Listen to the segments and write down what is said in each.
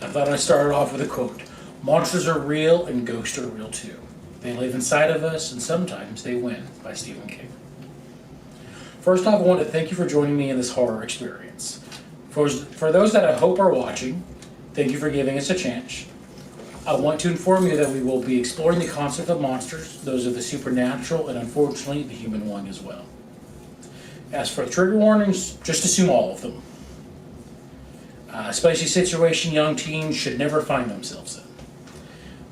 I thought I'd start off with a quote. Monsters are real and ghosts are real too. They live inside of us and sometimes they win, by Stephen King. First off, I want to thank you for joining me in this horror experience. For those that I hope are watching, thank you for giving us a chance. I want to inform you that we will be exploring the concept of monsters, those of the supernatural, and unfortunately, the human one as well. As for the trigger warnings, just assume all of them. A spicy situation young teens should never find themselves in.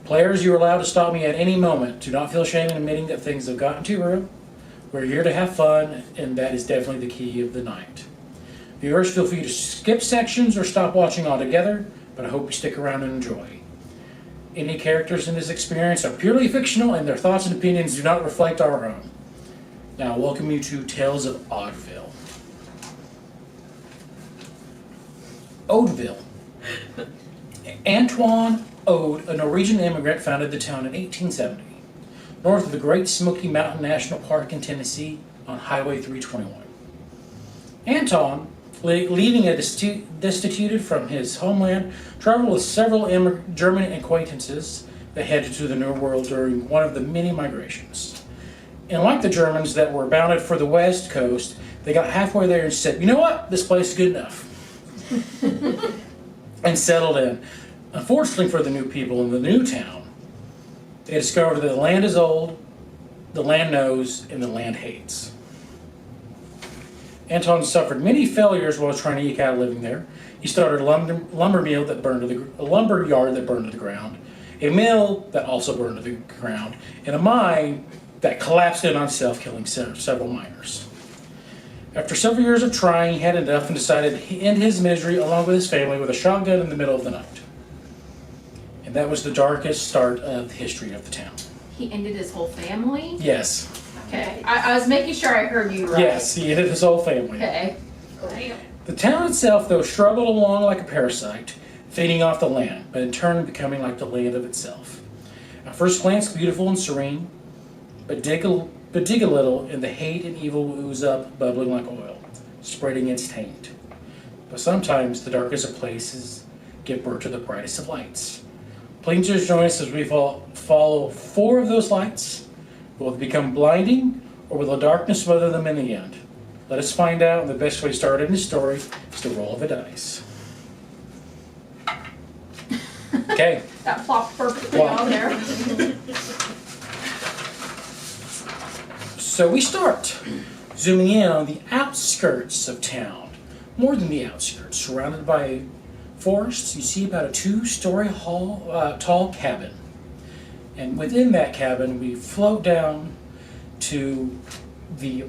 Players, you are allowed to stop me at any moment. Do not feel shame in admitting that things have gotten too real. We're here to have fun, and that is definitely the key of the night. Viewers, feel free to skip sections or stop watching altogether, but I hope you stick around and enjoy. Any characters in this experience are purely fictional, and their thoughts and opinions do not reflect our own. Now, welcome you to Tales of Oddeville. Oddeville. Antoine Ode, a Norwegian immigrant, founded the town in 1870, north of the Great Smoky Mountain National Park in Tennessee on Highway 321. Anton, leaving destituted from his homeland, traveled with several German acquaintances that headed to the New World during one of the many migrations. And like the Germans that were bounded for the West Coast, they got halfway there and said, you know what, this place is good enough. And settled in. Unfortunately for the new people in the new town, they discovered that the land is old, the land knows, and the land hates. Anton suffered many failures while trying to eke out a living there. He started a lumber yard that burned to the ground, a mill that also burned to the ground, and a mine that collapsed in on itself, killing several miners. After several years of trying, he had enough and decided to end his misery along with his family with a shotgun in the middle of the night. And that was the darkest start of the history of the town. He ended his whole family? Yes. Okay. I was making sure I heard you right. Yes, he ended his whole family. Okay. The town itself, though, struggled along like a parasite, feeding off the land, but in turn becoming like the land of itself. At first glance, beautiful and serene, but dig a little, and the hate and evil will ooze up, bubbling like oil, spreading its taint. But sometimes the darkest of places give birth to the brightest of lights. Please just join us as we follow 4 of those lights. Will they become blinding, or will the darkness smother them in the end? Let us find out, and the best way to start any story is to roll of a dice. Okay. That plopped perfectly on there. So we start zooming in on the outskirts of town. More than the outskirts, surrounded by forests, you see about a 2-story tall cabin. And within that cabin, we float down to the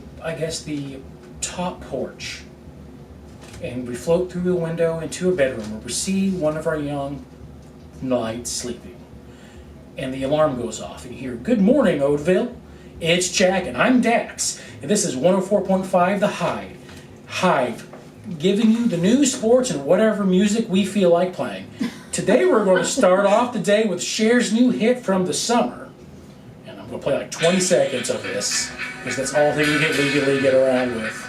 top porch. And we float through a window into a bedroom where we see one of our young knights sleeping. And the alarm goes off, and you hear, "Good morning, Oddeville. It's Jack, and I'm Dax, and this is 104.5 The Hive, giving you the news, sports, and whatever music we feel like playing. Today we're going to start off the day with Cher's new hit from the summer. And I'm going to play like 20 seconds of this, because that's all they can legally get around with.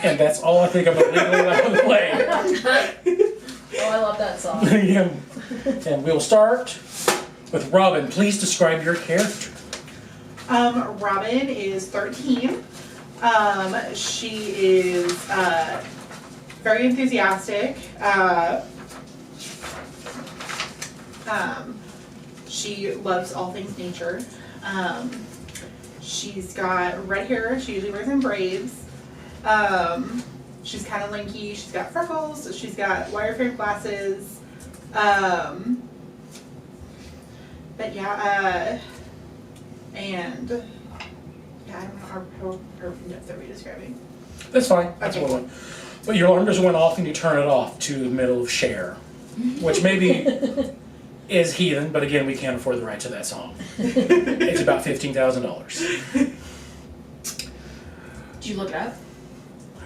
And that's all I think I'm legally allowed to play. Oh, I love that song. Yeah. And we'll start with Robin. Please describe your character. Robin is 13. She is very enthusiastic. She loves all things nature. She's got red hair. She usually wears in braids. She's kind of lanky. She's got freckles. She's got wire-frame glasses. But yeah, and yeah, I don't know how depth are we describing? That's fine. That's Okay. what. But your alarm just went off and you turn it off to the middle of Cher, which maybe is heathen, but again, we can't afford the rights to that song. It's about $15,000. Did you look it up?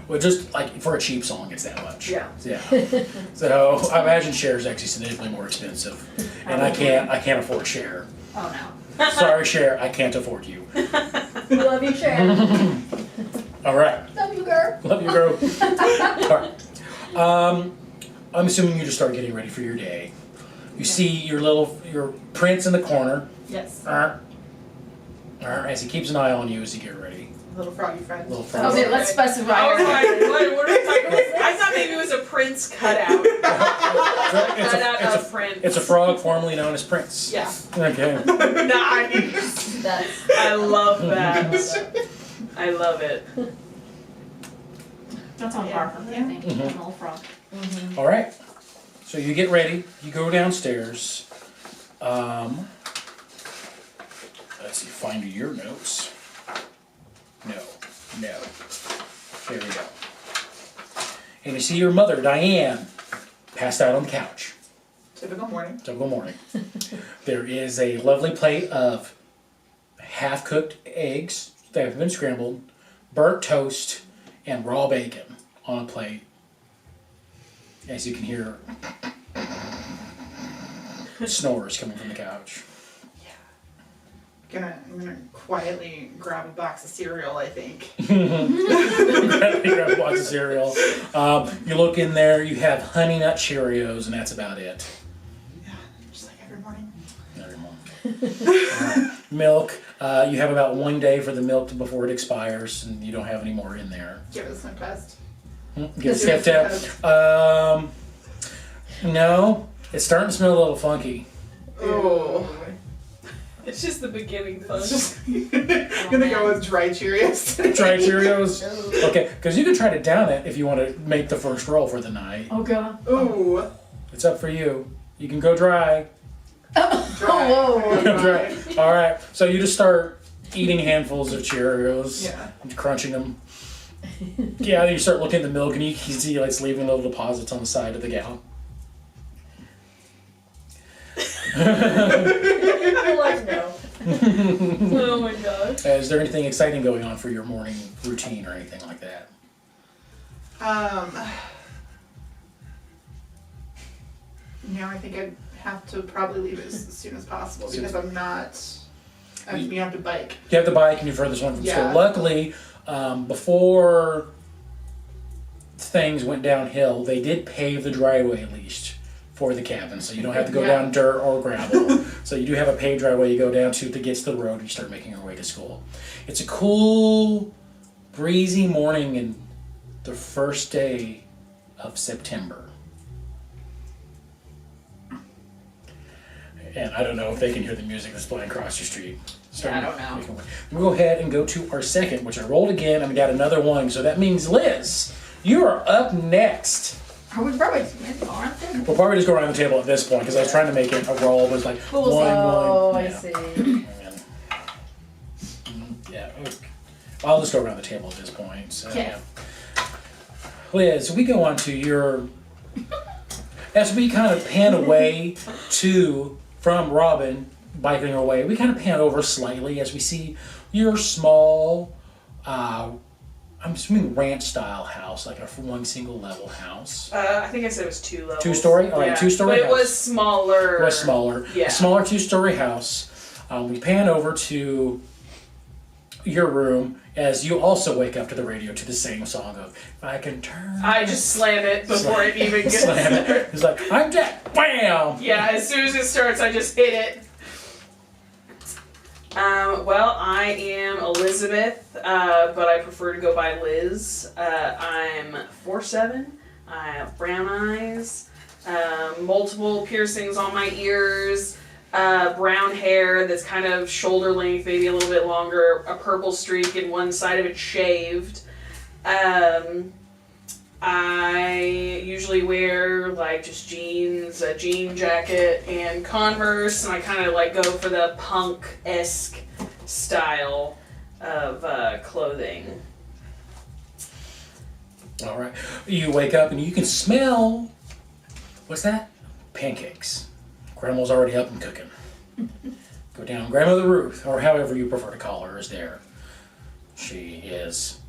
Well, just like for a cheap song, it's that much. Yeah. Yeah. So I imagine Cher is actually significantly more expensive, and I can't afford Cher. Oh Sorry, Cher, I can't afford you. We love you, Sharon. All right. Love you, girl. Love you, bro. All right. I'm assuming you just start getting ready for your day. You see your prince in the corner. Yes. As he keeps an eye on you as you get ready. Little froggy friend. Little froggy Okay, friend. let's specify. I was like, what are we talking about? I thought maybe it was a Prince cutout. Cutout of Prince. It's a frog formerly known as Prince. Yeah. Okay. Nice. That's I love that. I love it. that's on par for me, I think. Mhm. An old frog. All right. So you get ready. You go downstairs. Let's see. Find your notes. No. There we go. And you see your mother, Diane, passed out on the couch. Typical morning. Typical morning. There is a lovely plate of half-cooked eggs that have been scrambled, burnt toast, and raw bacon on a plate. As you can hear snores coming from the couch. I'm gonna quietly grab a box of cereal, I think. Grab a box of cereal. You look in there, you have Honey Nut Cheerios, and that's about it. Yeah, just like every morning. Every morning. Milk. You have about 1 day for the milk before it expires, and you don't have any more in there. Give it a sniff test. Get a sniff test. No, it's starting to smell a little funky. Oh. It's just the beginning fun. It's just gonna go with dry Cheerios. Dry Cheerios. Okay, because you can try to down it if you want to make the first roll for the night. Oh, God. Ooh. It's up for you. You can go dry. Dry. whoa. Go dry. All right. So you just start eating handfuls of Cheerios. Yeah. And crunching them. Yeah. You start looking at the milk, and you can see like it's leaving little deposits on the side of the gown. I'm like, no. Oh my gosh. Is there anything exciting going on for your morning routine or anything like that? I think I'd have to probably leave it as soon as possible because I'm not. You have to bike. You have the bike and you're furthest one from Yeah. school. Luckily, before things went downhill, they did pave the driveway at least for the cabin, so you don't have to go Yeah. down dirt or gravel. So you do have a paved driveway you go down to that gets to the road and you start making your way to school. It's a cool, breezy morning in the first day of September. And I don't know if they can hear the music that's playing across your street. Yeah, I don't know. We'll go ahead and go to our second, which I rolled again and I got another one. So that means, Liz, you are up next. Are we probably aren't they? We'll probably just go around the table at this point because I was trying to make it a roll, but it's like Oh, one. I Yeah. see. Yeah. Okay. I'll just go around the table at this point. So, Okay. yeah. Liz, we go on to your. As we kind of pan away from Robin biking away, we kind of pan over slightly as we see your small, I'm assuming ranch-style house, like a one single level house. I think I said it was 2 levels. 2-story? All right, Yeah. 2-story But it house. was smaller. It was smaller. Yeah. A smaller 2-story house. We pan over to your room as you also wake up to the radio to the same song of "If I Can Turn." I just slam it before it even gets Slam it. It's like, I'm dead. Bam! Yeah, as soon as it starts, I just hit it. Well, I am Elizabeth, but I prefer to go by Liz. I'm 4'7". I have brown eyes, multiple piercings on my ears, brown hair that's kind of shoulder length, maybe a little bit longer, a purple streak in one side of it shaved. I usually wear like just jeans, a jean jacket, and Converse, and I kind of like go for the punk-esque style of clothing. All right. You wake up and you can smell, what's that? Pancakes. Grandma's already up and cooking. Go down. Grandmother Ruth, or however you prefer to call her, is there. She is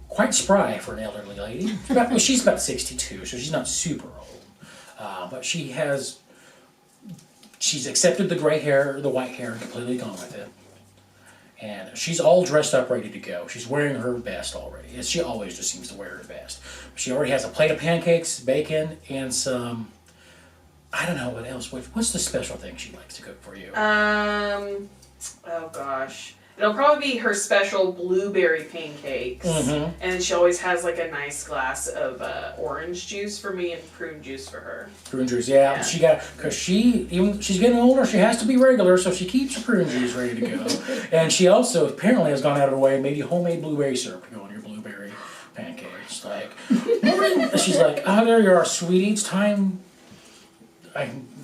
quite spry for an elderly lady. She's about 62, so she's not super old. But she has she's accepted the gray hair, the white hair, and completely gone with it. And she's all dressed up, ready to go. She's wearing her best already. She always just seems to wear her best. She already has a plate of pancakes, bacon, and some, I don't know what else. What's the special thing she likes to cook for you? Oh gosh. It'll probably be her special blueberry pancakes. Mm-hmm. And she always has like a nice glass of orange juice for me and prune juice for her. Prune juice, yeah. Yeah. She got, because she's getting older, she has to be regular, so she keeps her prune juice ready to go. And she also apparently has gone out of her way and made you homemade blueberry syrup to go on your blueberry pancakes. Like, she's like, oh, there you are, sweetie, it's time.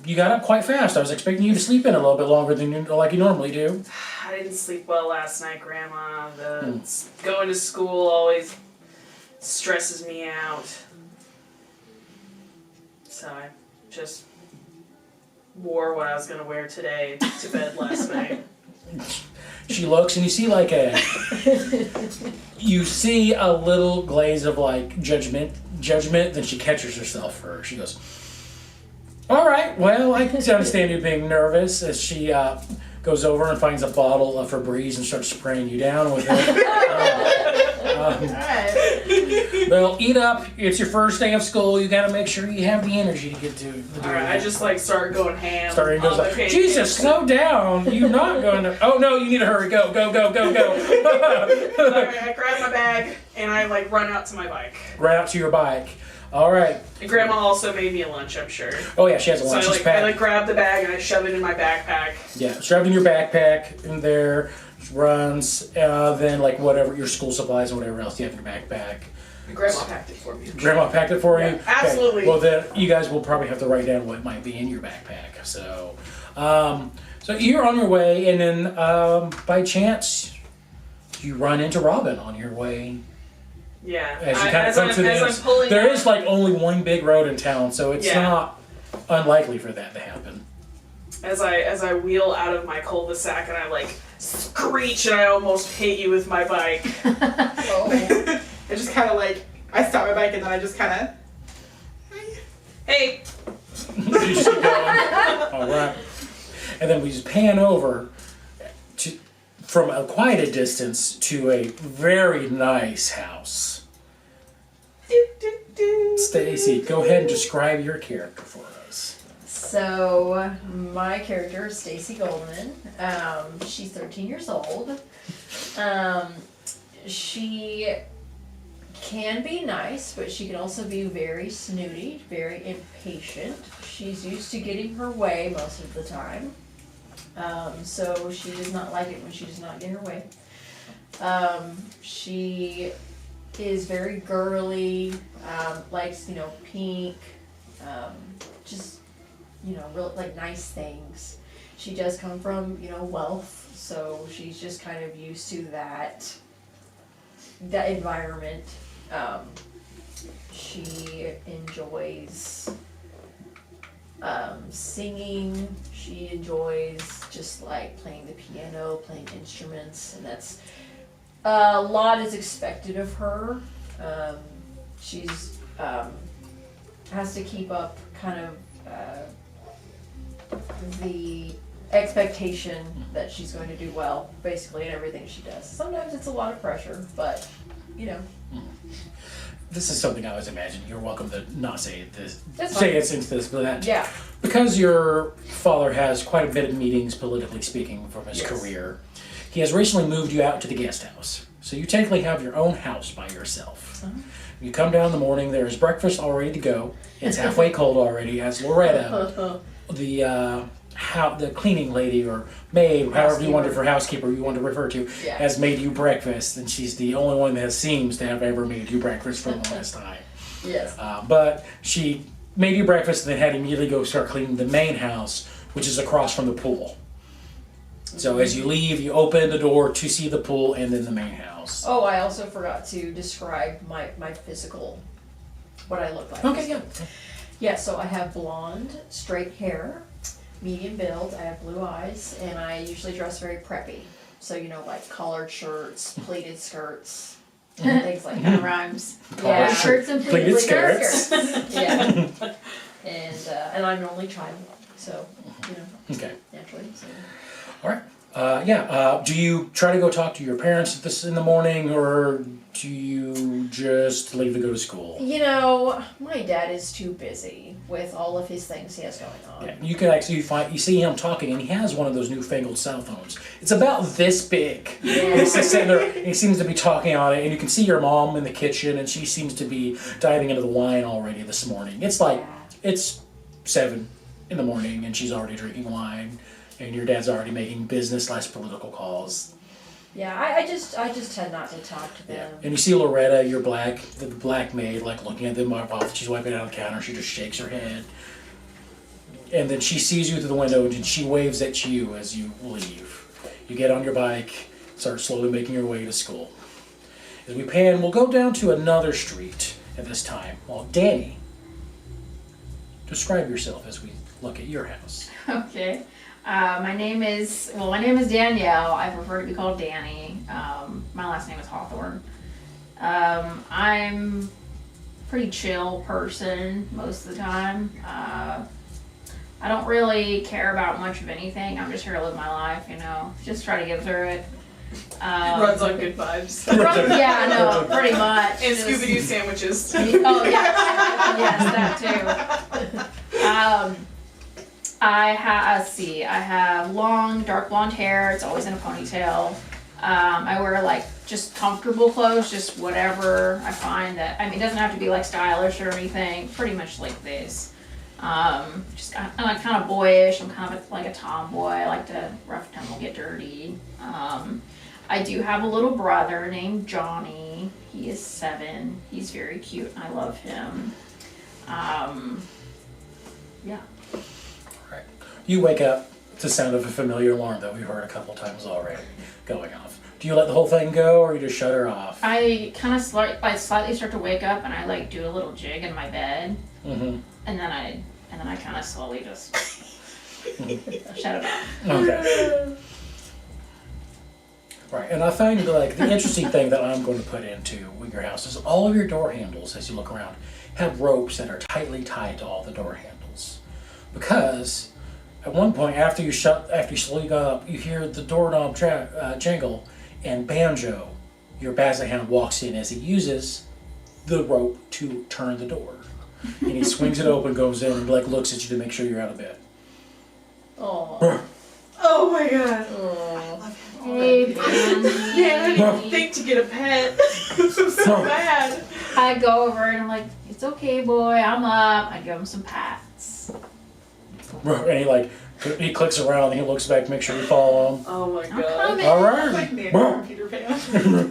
You got up quite fast. I was expecting you to sleep in a little bit longer than you normally do. I didn't sleep well last night, Grandma. Going to school always stresses me out. So I just wore what I was going to wear today to bed last night. She looks and you see you see a little glaze of like judgment, then she catches herself first. She goes, all right, well, I can understand you being nervous, as she goes over and finds a bottle of Febreze and starts spraying you down with it. Alright. Well, eat up. It's your first day of school. You got to make sure you have the energy to get to do Alright, I just like start going ham. Starting goes on like, the pancakes. Jesus, slow down. You're not going to. Oh no, you need to hurry. Go, go, go, go, go. Alright, I grab my bag and I like run out to my bike. Right out to your bike. All right. And Grandma also made me a lunch, I'm sure. Oh yeah, she has a So lunch. She's I packed. grab the bag and I shove it in my backpack. Yeah, shoved in your backpack in there. Runs. Then like whatever your school supplies and whatever else you have in your backpack. Grandma packed it for me. Grandma packed it for you? Yeah, absolutely. Okay. Well, then you guys will probably have to write down what might be in your backpack. So, so you're on your way, and then by chance, you run into Robin on your way. Yeah. As you kind of come to the end. There is like only one big road in town, so it's not unlikely for that to happen. As I wheel out of my cul-de-sac and I like screech and I almost hit you with my bike. Oh. I just kind of like, I stop my bike and then I just kind of, Hey! You just keep going. All right. And then we just pan over from quite a distance to a very nice house. Stacie, go ahead and describe your character for us. So, my character is Stacie Goldman. She's 13 years old. She can be nice, but she can also be very snooty, very impatient. She's used to getting her way most of the time. So she does not like it when she does not get her way. She is very girly, likes, pink, just, real, like nice things. She does come from, wealth, so she's just kind of used to that environment. She enjoys singing. She enjoys just like playing the piano, playing instruments, and that's a lot is expected of her. She's has to keep up kind of the expectation that she's going to do well, basically, in everything she does. Sometimes it's a lot of pressure, but This is something I always imagine. You're welcome to not say this. That's Say fine. it's into this, but that. Yeah. Because your father has quite a bit of meetings, politically speaking, from his Yes. career, he has recently moved you out to the guest house. So you technically have your own house by yourself. You come down in the morning, there's breakfast all ready to go. It's halfway cold already, as Loretta, the cleaning lady or maid, however you want to, for housekeeper you want to refer to, Yeah. has made you breakfast, and she's the only one that seems to have ever made you breakfast for the last time. Yes. But she made you breakfast and then had to immediately go start cleaning the main house, which is across from the pool. So as you leave, you open the door to see the pool and then the main house. Oh, I also forgot to describe my physical, what I look like. Okay, yeah. Yeah, so I have blonde, straight hair, medium build, I have blue eyes, and I usually dress very preppy. So, like collared shirts, pleated skirts, and things like that. rhymes. Yeah. Shirts and Pleated pleated skirts. Yeah. And I'm an only child, so you know, Okay. naturally. So. All right. Do you try to go talk to your parents in the morning, or do you just leave to go to school? You know, my dad is too busy with all of his things he has going on. Yeah, you can actually you see him talking, and he has one of those newfangled cell phones. It's about this big. And he's just sitting there, and he seems to be talking on it, and you can see your mom in the kitchen, and she seems to be diving into the wine already this morning. It's like, it's 7 in the morning, and she's already drinking wine, and your dad's already making business/political calls. Yeah, I just tend not to talk to them. And you see Loretta, the black maid, like looking at them while she's wiping out the counter. She just shakes her head. And then she sees you through the window and she waves at you as you leave. You get on your bike, start slowly making your way to school. As we pan, we'll go down to another street at this time. Well, Dani, describe yourself as we look at your house. Okay. My name is Danielle. I prefer to be called Dani. My last name is Hawthorne. I'm a pretty chill person most of the time. I don't really care about much of anything. I'm just here to live my life, just try to get through it. Runs on good vibes. Yeah, no, pretty much. And Scooby-Doo sandwiches. Oh, yeah. Yes, that too. I have long, dark blonde hair. It's always in a ponytail. I wear just comfortable clothes, just whatever I find that, it doesn't have to be stylish or anything, pretty much like this. I'm kind of boyish. I'm kind of like a tomboy. I like to rough and tumble, get dirty. I do have a little brother named Johnny. He is 7. He's very cute and I love him. Yeah. Right. You wake up to the sound of a familiar alarm that we've heard a couple times already going off. Do you let the whole thing go, or you just shut her off? I kind of slightly start to wake up, and I do a little jig in my bed, Mm-hmm. and then I kind of slowly just shut it off. Okay. Right, and I find the interesting thing that I'm going to put into with your house is all of your door handles, as you look around, have ropes that are tightly tied to all the door handles, because at one point after you slowly go up, you hear the doorknob jangle, and Banjo, your basset hound, walks in as he uses the rope to turn the door, and he swings it open, goes in, and looks at you to make sure you're out of bed. Oh. Oh my god. Oh. Hey, Yeah, I didn't even think to get a pet. This is so bad. I go over and I'm like, "It's okay, boy. I'm up." I give him some pats. And he clicks around and he looks back to make sure you follow him. Oh my I'm god. coming. All right. Like Nanny from Peter Pan.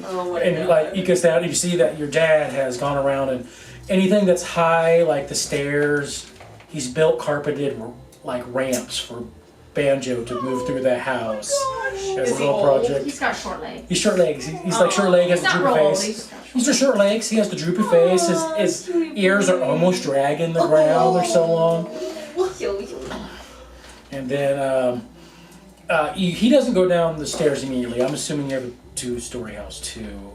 Oh my And god. he gets down and you see that your dad has gone around and anything that's high, like the stairs, he's built carpeted ramps for Banjo to move through that house. As Is a he little old? project. He's got short legs. He's short legs. He's like short leg, has He's a not droopy real old. face. He's just got short He's just short legs. He has the droopy face. His ears are almost dragging the ground. They're so long. And then he doesn't go down the stairs immediately. I'm assuming you have a 2-story house too.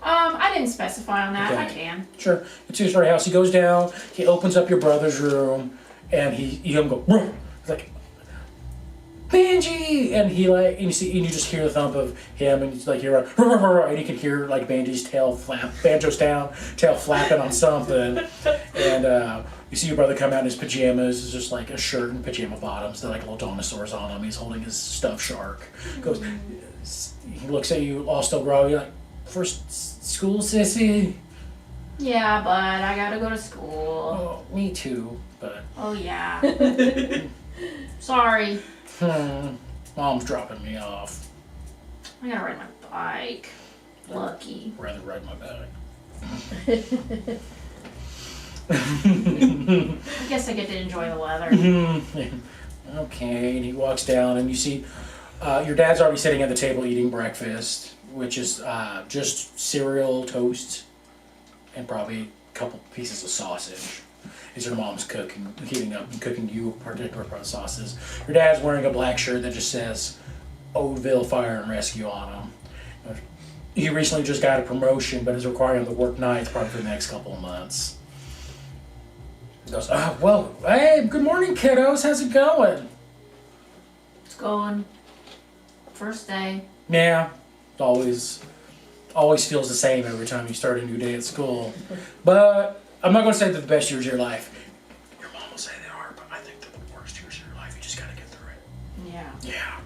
I didn't specify on that. Okay. I can. Sure, a 2-story house. He goes down. He opens up your brother's room, and you hear him go. Ruh! He's like, Banji, and you just hear the thump of him, and it's and you can hear Banjo's tail flapping on something, and you see your brother come out in his pajamas. It's just like a shirt and pajama bottoms. They're like little dinosaurs on him. He's holding his stuffed shark. He looks at you, all still groggy, like, first school, sissy? Yeah, but I gotta go to school. Oh, me too, but Oh yeah. Sorry. Mom's dropping me off. I gotta ride my bike. Lucky. Rather ride my bike. I guess I get to enjoy the weather. Okay, and he walks down, and you see your dad's already sitting at the table eating breakfast, which is just cereal, toast, and probably a couple pieces of sausage. As your mom's heating up and cooking you particular sauces. Your dad's wearing a black shirt that just says Oddeville Fire and Rescue on him. He recently just got a promotion, but is required him to work nights probably for the next couple of months. He goes, well, hey, good morning, kiddos. How's it going? It's going. First day. Yeah, always feels the same every time you start a new day at school. But I'm not going to say they're the best years of your life. Your mom will say they are, but I think they're the worst years of your life. You just got to get through it. Yeah. Yeah.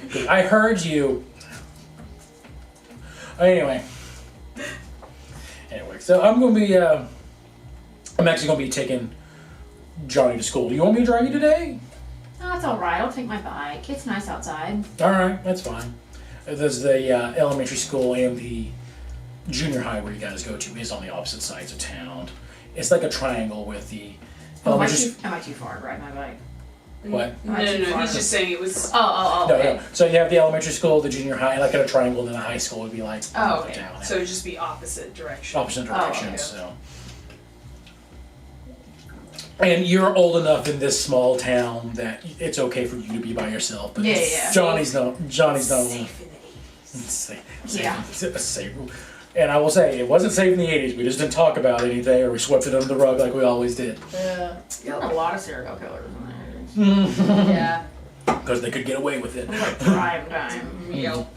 Mhm. I heard you. Anyway, so I'm going to be, I'm actually going to be taking Johnny to school. Do you want me to drive you today? No, it's alright. I'll take my bike. It's nice outside. All right, that's fine. There's the elementary school and the junior high where you guys go to is on the opposite sides of town. It's like a triangle with the elementary. Am I too far to ride my bike? What? No, he's just saying it was. Oh, No, okay. no. So you have the elementary school, the junior high, like in a triangle, and then the high school would be like Oh, okay. down. So it'd just be opposite direction. Opposite directions. okay. So. And you're old enough in this small town that it's okay for you to be by yourself. But Yeah. Johnny's not. Safe in the East. Safe. And I will say, it wasn't safe in the 80s. We just didn't talk about anything or we swept it under the rug like we always did. Yeah. There were a lot of serial killers in there. Yeah. Because they could get away with it. Like prime time. Yep.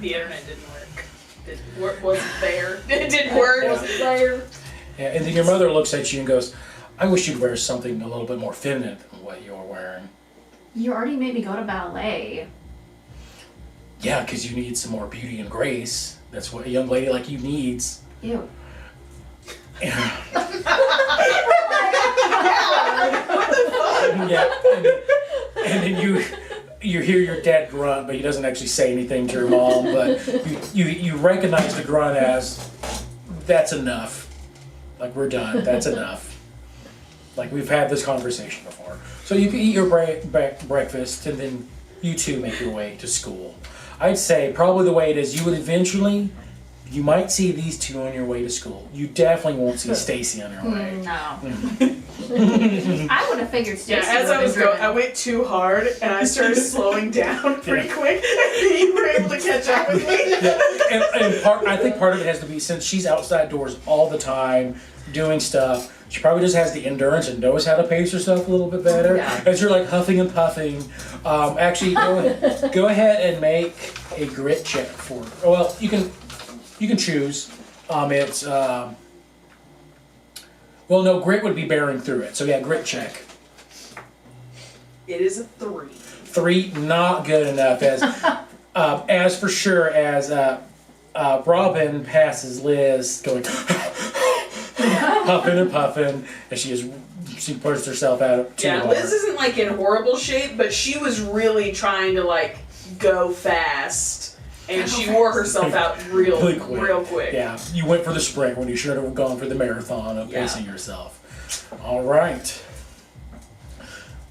The internet didn't work. Wasn't there. It didn't work. Yeah. Wasn't there. Yeah, and then your mother looks at you and goes, I wish you'd wear something a little bit more feminine than what you're wearing. You already made me go to ballet. Yeah, because you need some more beauty and grace. That's what a young lady like you needs. Ew. Yeah, and then you hear your dad grunt, but he doesn't actually say anything to your mom. But you recognize the grunt as, that's enough. Like, we're done. That's enough. Like, we've had this conversation before. So you can eat your breakfast, and then you two make your way to school. I'd say probably the way it is, you would eventually, you might see these two on your way to school. You definitely won't see Stacie on your way. No. I would have figured Stacie Yeah, as I was going, I went too hard and I started slowing down pretty quick. And you were able to catch up with me. Yeah. And I think part of it has to be, since she's outside doors all the time, doing stuff, she probably just has the endurance and knows how to pace herself a little bit better. Yeah. As you're like huffing and puffing, actually go ahead and make a grit check for her. Well, you can choose. It's well, no, grit would be bearing through it. So yeah, grit check. It is a 3. 3, not good enough. As for sure as Robin passes Liz, going huffing and puffing, and she pushed herself out too hard. Liz isn't like in horrible shape, but she was really trying to like go fast, and she wore herself out real quick. Yeah, you went for the sprint when you should have gone for the marathon of pacing yourself. All right.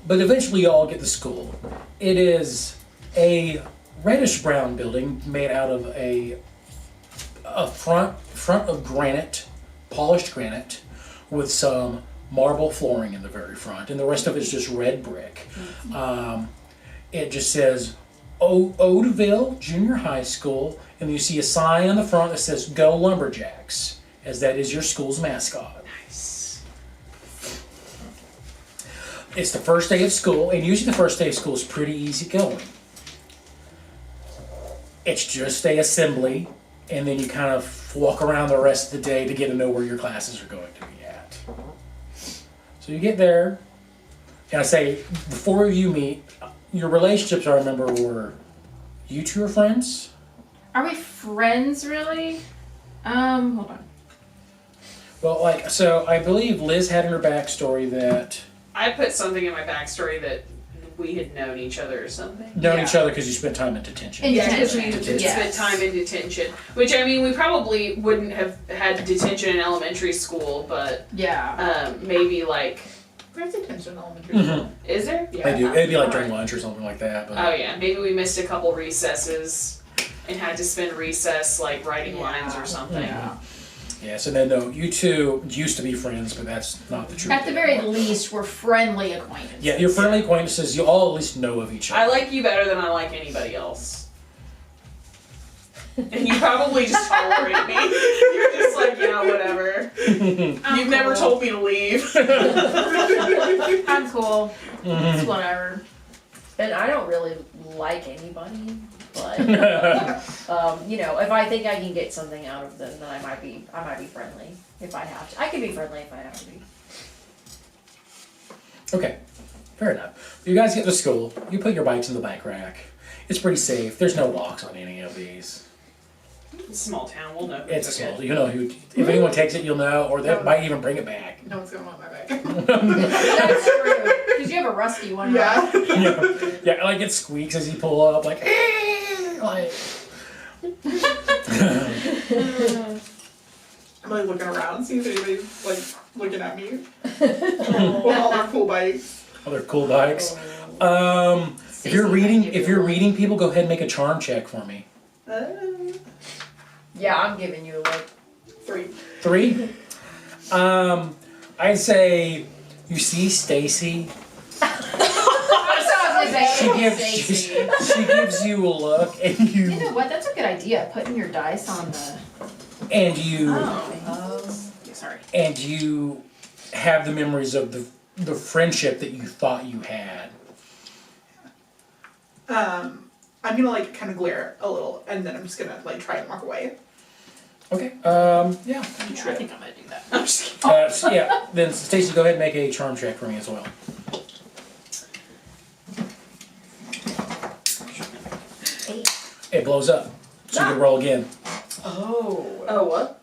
But eventually you all get to school. It is a reddish-brown building made out of a front of granite, polished granite, with some marble flooring in the very front, and the rest of it's just red brick. It just says Oddeville Junior High School, and you see a sign on the front that says Go Lumberjacks, as that is your school's mascot. Nice. It's the first day of school, and usually the first day of school is pretty easy going. It's just a assembly, and then you kind of walk around the rest of the day to get to know where your classes are going to be at. So you get there, and I say, the four of you meet. Your relationships, I remember, were you two are friends? Are we friends, really? Hold on. Well, so I believe Liz had in her backstory that I put something in my backstory that we had known each other or something. known each other because you spent time in detention. Yeah, because we Detention, spent time in detention. Which, I mean, we probably wouldn't have had detention in elementary school, but Yeah. maybe like... There's detention in elementary school. Is there? Yeah. They do. It'd be like during Alright. lunch or something like that. But Oh yeah, maybe we missed a couple recesses and had to spend recess like writing lines or something. Yeah. yeah, so then no, you two used to be friends, but that's not the truth. At the very least, we're friendly acquaintances. Yeah, you're friendly acquaintances. You all at least know of each other. I like you better than I like anybody else. And you probably just tolerate me. You're just like, yeah, whatever. You've never told me to leave. I'm cool. It's whatever. And I don't really like anybody, but you know, if I think I can get something out of them, then I might be friendly if I have to. I can be friendly if I have to be. Okay, fair enough. You guys get to school. You put your bikes in the bike rack. It's pretty safe. There's no locks on any of these. It's a small town, we'll know. It's small. You know who. If anyone takes it, you'll know, or they might even bring it back. No one's going on my back. That's true. Because you have a rusty one, right? Yeah. Yeah, like it squeaks as you pull up, like. Like. I'm like looking around, see if anybody's like looking at me. With all their cool bikes. Other cool bikes. If you're reading people, go ahead and make a charm check for me. Yeah, I'm giving you like 3. 3. I'd say you see Stacie. She gives you a look, and You know what? That's a good idea. Putting your dice on the. and you Sorry. and you have the memories of the friendship that you thought you had. I'm gonna like kind of glare a little, and then I'm just gonna like try and walk away. Okay. Yeah. I think I'm gonna do that. I'm just kidding. Yeah. Then Stacie, go ahead and make a charm check for me as well. 8. It blows up, so you roll again. Oh, what?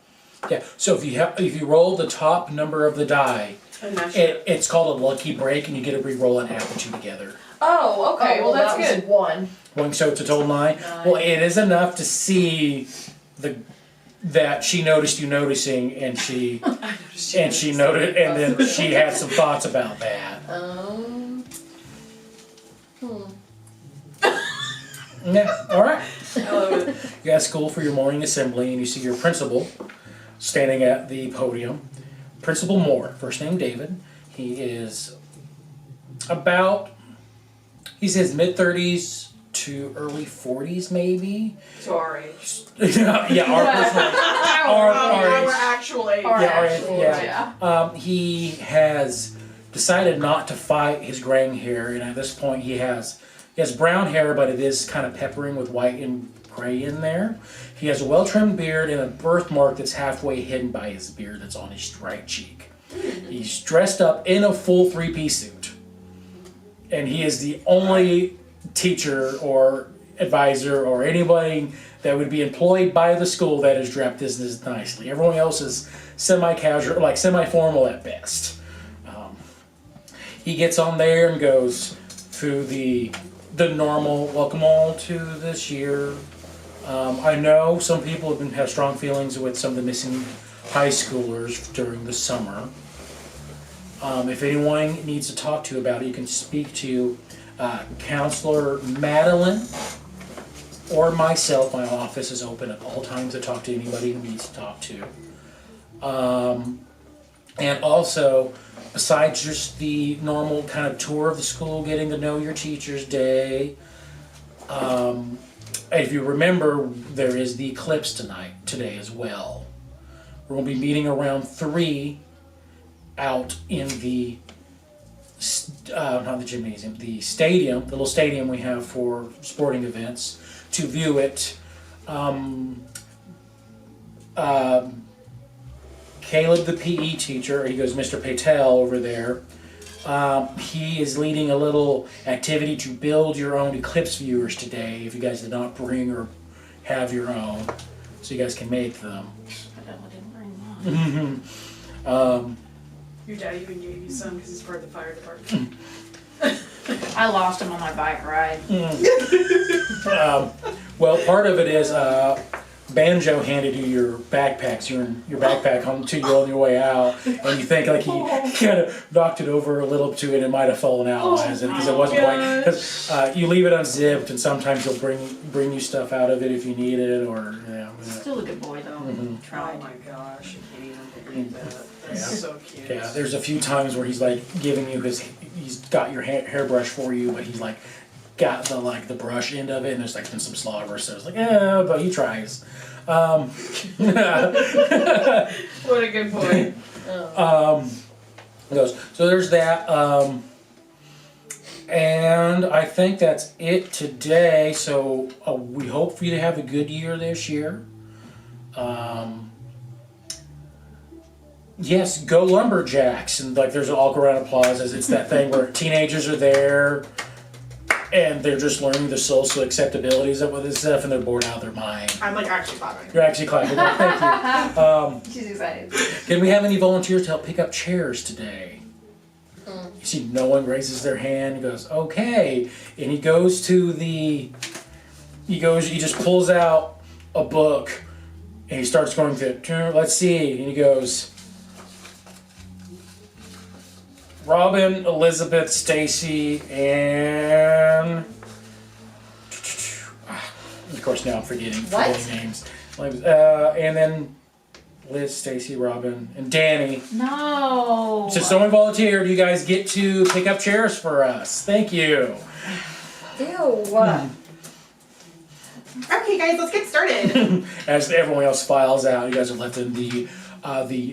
Yeah. So if you roll the top number of the die, it's called a lucky break, and you get to re-roll and add the two together. Oh, okay. Well, that's that was good. 1. So it's a total 9. Well, it is enough to see that she noticed you noticing, and she noted, and then she had some thoughts about that. Yeah. All right. I love it. You got school for your morning assembly, and you see your principal standing at the podium. Principal Moore, first name David. He is he's his mid-30s to early 40s, maybe. So our age. Yeah, our Actually. our age. He has decided not to fight his graying hair, and at this point he has brown hair, but it is kind of peppering with white and gray in there. He has a well-trimmed beard and a birthmark that's halfway hidden by his beard that's on his right cheek. He's dressed up in a full 3-piece suit. And he is the only teacher or advisor or anybody that would be employed by the school that is dressed this nicely. Everyone else is semi-casual, like semi-formal at best. He gets on there and goes through the normal welcome all to this year. I know some people have strong feelings with some of the missing high schoolers during the summer. If anyone needs to talk to about it, you can speak to Counselor Madeline or myself. My office is open at all times to talk to anybody who needs to talk to. And also, besides just the normal kind of tour of the school, getting to know your teachers day, if you remember, there is the eclipse today as well. We're going to be meeting around 3 out in the, not the gymnasium, the stadium, the little stadium we have for sporting events, to view it. Caleb, the PE teacher, he goes, Mr. Patel over there, he is leading a little activity to build your own eclipse viewers today, if you guys did not bring or have your own, so you guys can make them. I didn't bring mine. Your dad even gave you some because he's part of the fire department. I lost him on my bike ride. Well, part of it is Banjo handed you your backpacks, your backpack home to you on your way out, and you think like he kind of knocked it over a little to it, and it might have fallen out because it wasn't quite. Because you leave it unzipped, and sometimes he'll bring you stuff out of it if you need it, or Still a good boy though. Oh Tried. my gosh, I can't even believe that. That's so cute. Yeah, there's a few times where he's like giving you he's got your hairbrush for you, but he's like got the brush end of it, and there's like been some slobber, so it's like, but he tries. What a good boy. Goes, so there's that. And I think that's it today. So we hope for you to have a good year this year. Yes, go Lumberjacks. And like there's an all around applause as it's that thing where teenagers are there and they're just learning the social acceptabilities of this stuff and they're bored out of their mind. I'm like actually clapping. You're actually clapping. Thank you. She's excited. Can we have any volunteers to help pick up chairs today? You see no one raises their hand. He goes, okay. And he goes to he just pulls out a book and he starts going to, let's see. And he goes, Robin, Elizabeth, Stacie, and of course now I'm forgetting names. And then Liz, Stacie, Robin, and Dani. No. Since someone volunteered, you guys get to pick up chairs for us. Thank you. Ew. Okay, guys, let's get started. As everyone else files out, you guys are left in the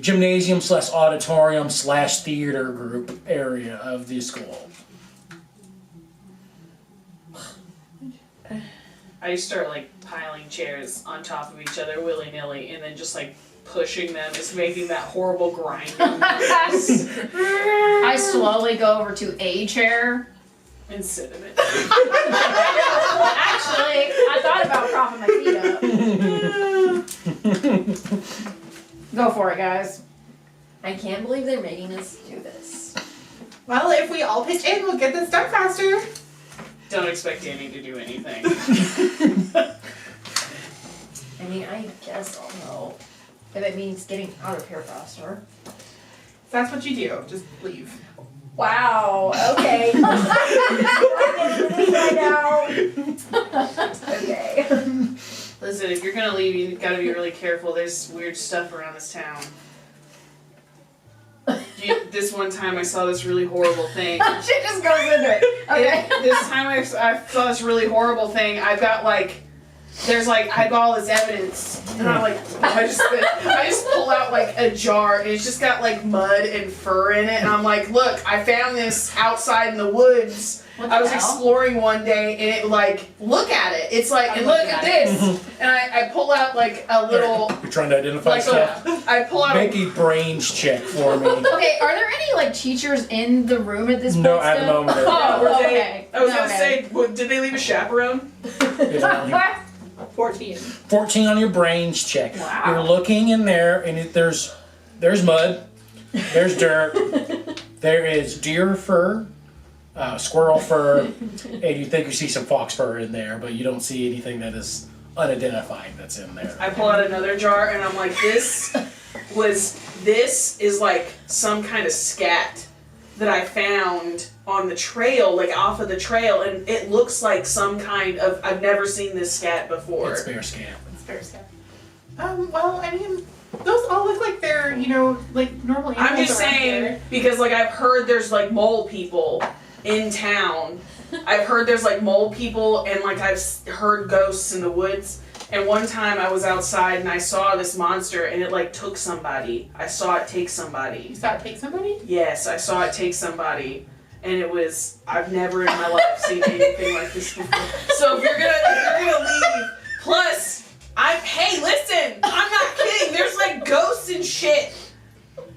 gymnasium / auditorium / theater group area of the school. I just start like piling chairs on top of each other willy nilly, and then just like pushing them is making that horrible grinding noise I slowly go over to a chair. and sit in it. Well, actually, I thought about propping my feet up. Go for it, guys. I can't believe they're making us do this. Well, if we all pitch in, we'll get this done faster. Don't expect Dani to do anything. I mean, I guess I'll help. If it means getting out of here faster. If that's what you do, just leave. Wow, okay. I didn't leave right now. Okay. Listen, if you're gonna leave, you gotta be really careful. There's weird stuff around this town. This one time I saw this really horrible thing. She just goes into it. Okay. This time I saw this really horrible thing. I've got like, I've got all this evidence, and I'm like, I just pull out like a jar, and it's just got like mud and fur in it, and I'm like, look, I found this outside in the woods. What the I was hell? exploring one day, and it like, look at it. It's like, and look at this, and I pull out like a little, You're trying to identify like stuff. I pull out. Make a brains check for me. Okay, are there any like teachers in the room at this point? No, at the still? moment. Oh, Were they- okay. I was gonna Okay. say, did they leave a chaperone? It's only 14. 14 on your brains check. Wow. You're looking in there, and there's mud, there's dirt, there is deer fur, squirrel fur, and you think you see some fox fur in there, but you don't see anything that is unidentified that's in there. I pull out another jar, and I'm like, this is like some kind of scat that I found on the trail, like off of the trail, and it looks like some kind of, I've never seen this scat before. It's bear scam. It's fair stuff. Well, I mean, those all look like they're, like normal animals. I'm just around saying, here. because like I've heard there's like mole people in town. I've heard there's like mole people, and like I've heard ghosts in the woods. And one time I was outside and I saw this monster, and it like took somebody. I saw it take somebody. You saw it take somebody? Yes, I saw it take somebody, and it was, I've never in my life seen anything like this before. So if you're gonna leave, plus, hey, listen, I'm not kidding, there's like ghosts and shit.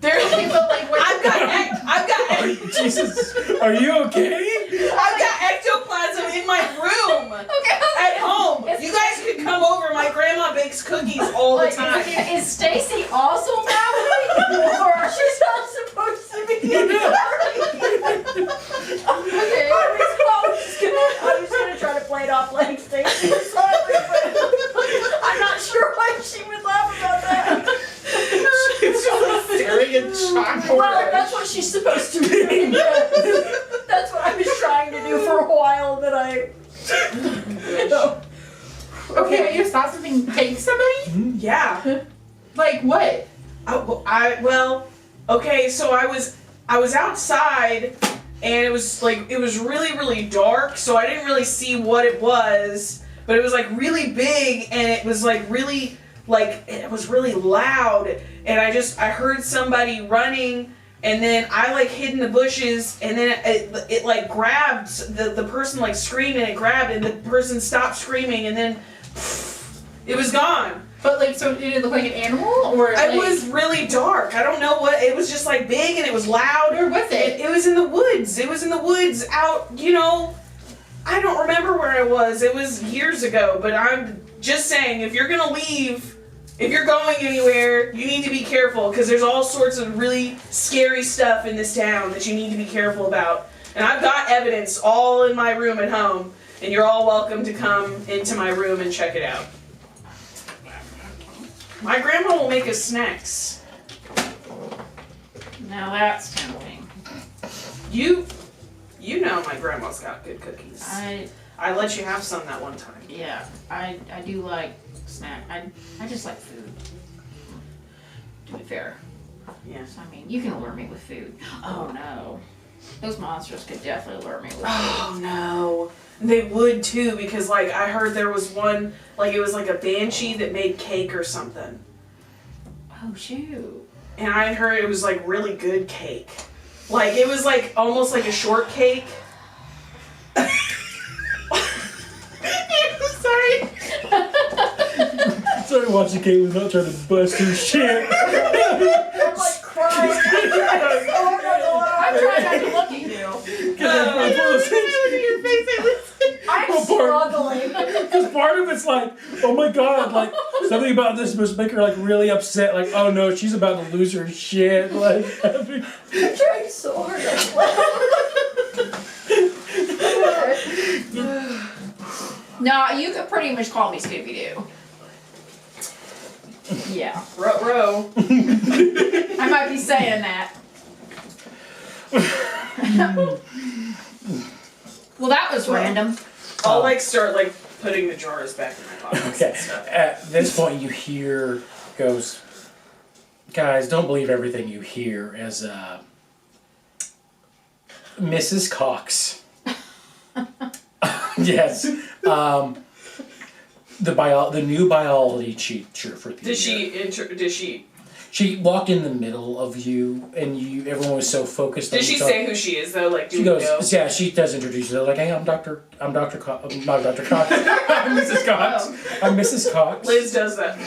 There's, I've got Jesus, are you okay? I've got ectoplasm in my room at home. You guys could come over, my grandma bakes cookies all the time. Is Stacie also traveling? Or is she not supposed to be in the Okay, I'm just gonna try to play it off like Stacie or something, but I'm not sure why she would laugh about that. She's just like staring in shock. Well, that's what she's supposed to be. That's what I was trying to do for a while, and then I... Okay, but you saw something take somebody? Yeah. Like what? Okay, so I was outside, and it was really, really dark, so I didn't really see what it was, but it was like really big, and it was like really, like, it was really loud, and I heard somebody running and then I like hid in the bushes, and then it like grabbed the person like screamed, and it grabbed, and the person stopped screaming, and then it was gone. But like, so did it look like an animal, or It was really dark. I don't know what. It was just like big, and it was loud. Where was it? It was in the woods. It was in the woods out. I don't remember where I was. It was years ago. But I'm just saying, if you're gonna leave, if you're going anywhere, you need to be careful, because there's all sorts of really scary stuff in this town that you need to be careful about. And I've got evidence all in my room at home, and you're all welcome to come into my room and check it out. My grandma will make us snacks. Now that's tempting. You know my grandma's got good cookies. I let you have some that one time. do like snack. I just like food. To be fair. Yes. I mean, you can lure me with food. Oh no. Those monsters could definitely lure me with food. Oh no. They would too, because like I heard there was one, like it was like a banshee that made cake or something. Oh shoot. And I heard it was like really good cake. Like it was like almost like a shortcake. Sorry. Sorry, watching Katelyn not trying to bust her shit. I'm like crying. I'm trying not to look at you. I'm struggling. Because part of it's like, oh my god, like something about this must make her like really upset. Like, oh no, she's about to lose her shit. Like, I'm trying so hard to No, you could pretty much call me Scooby-Doo. Yeah. Ruh-roh. I might be saying that. Well, that was random. I'll like start like putting the jars back in my pockets okay. and stuff. At this point, you hear goes, guys, don't believe everything you hear. As Mrs. Cox. Yes. The new biology teacher for the Did she She walked in the middle of you, and everyone was so focused on Did she each other. say who she is though? Like, do She we goes, know? yeah, she does introduce herself. Like, hey, I'm Dr. Cox. I'm not Dr. Cox. I'm Mrs. Cox. I'm Mrs. Cox. Liz does that.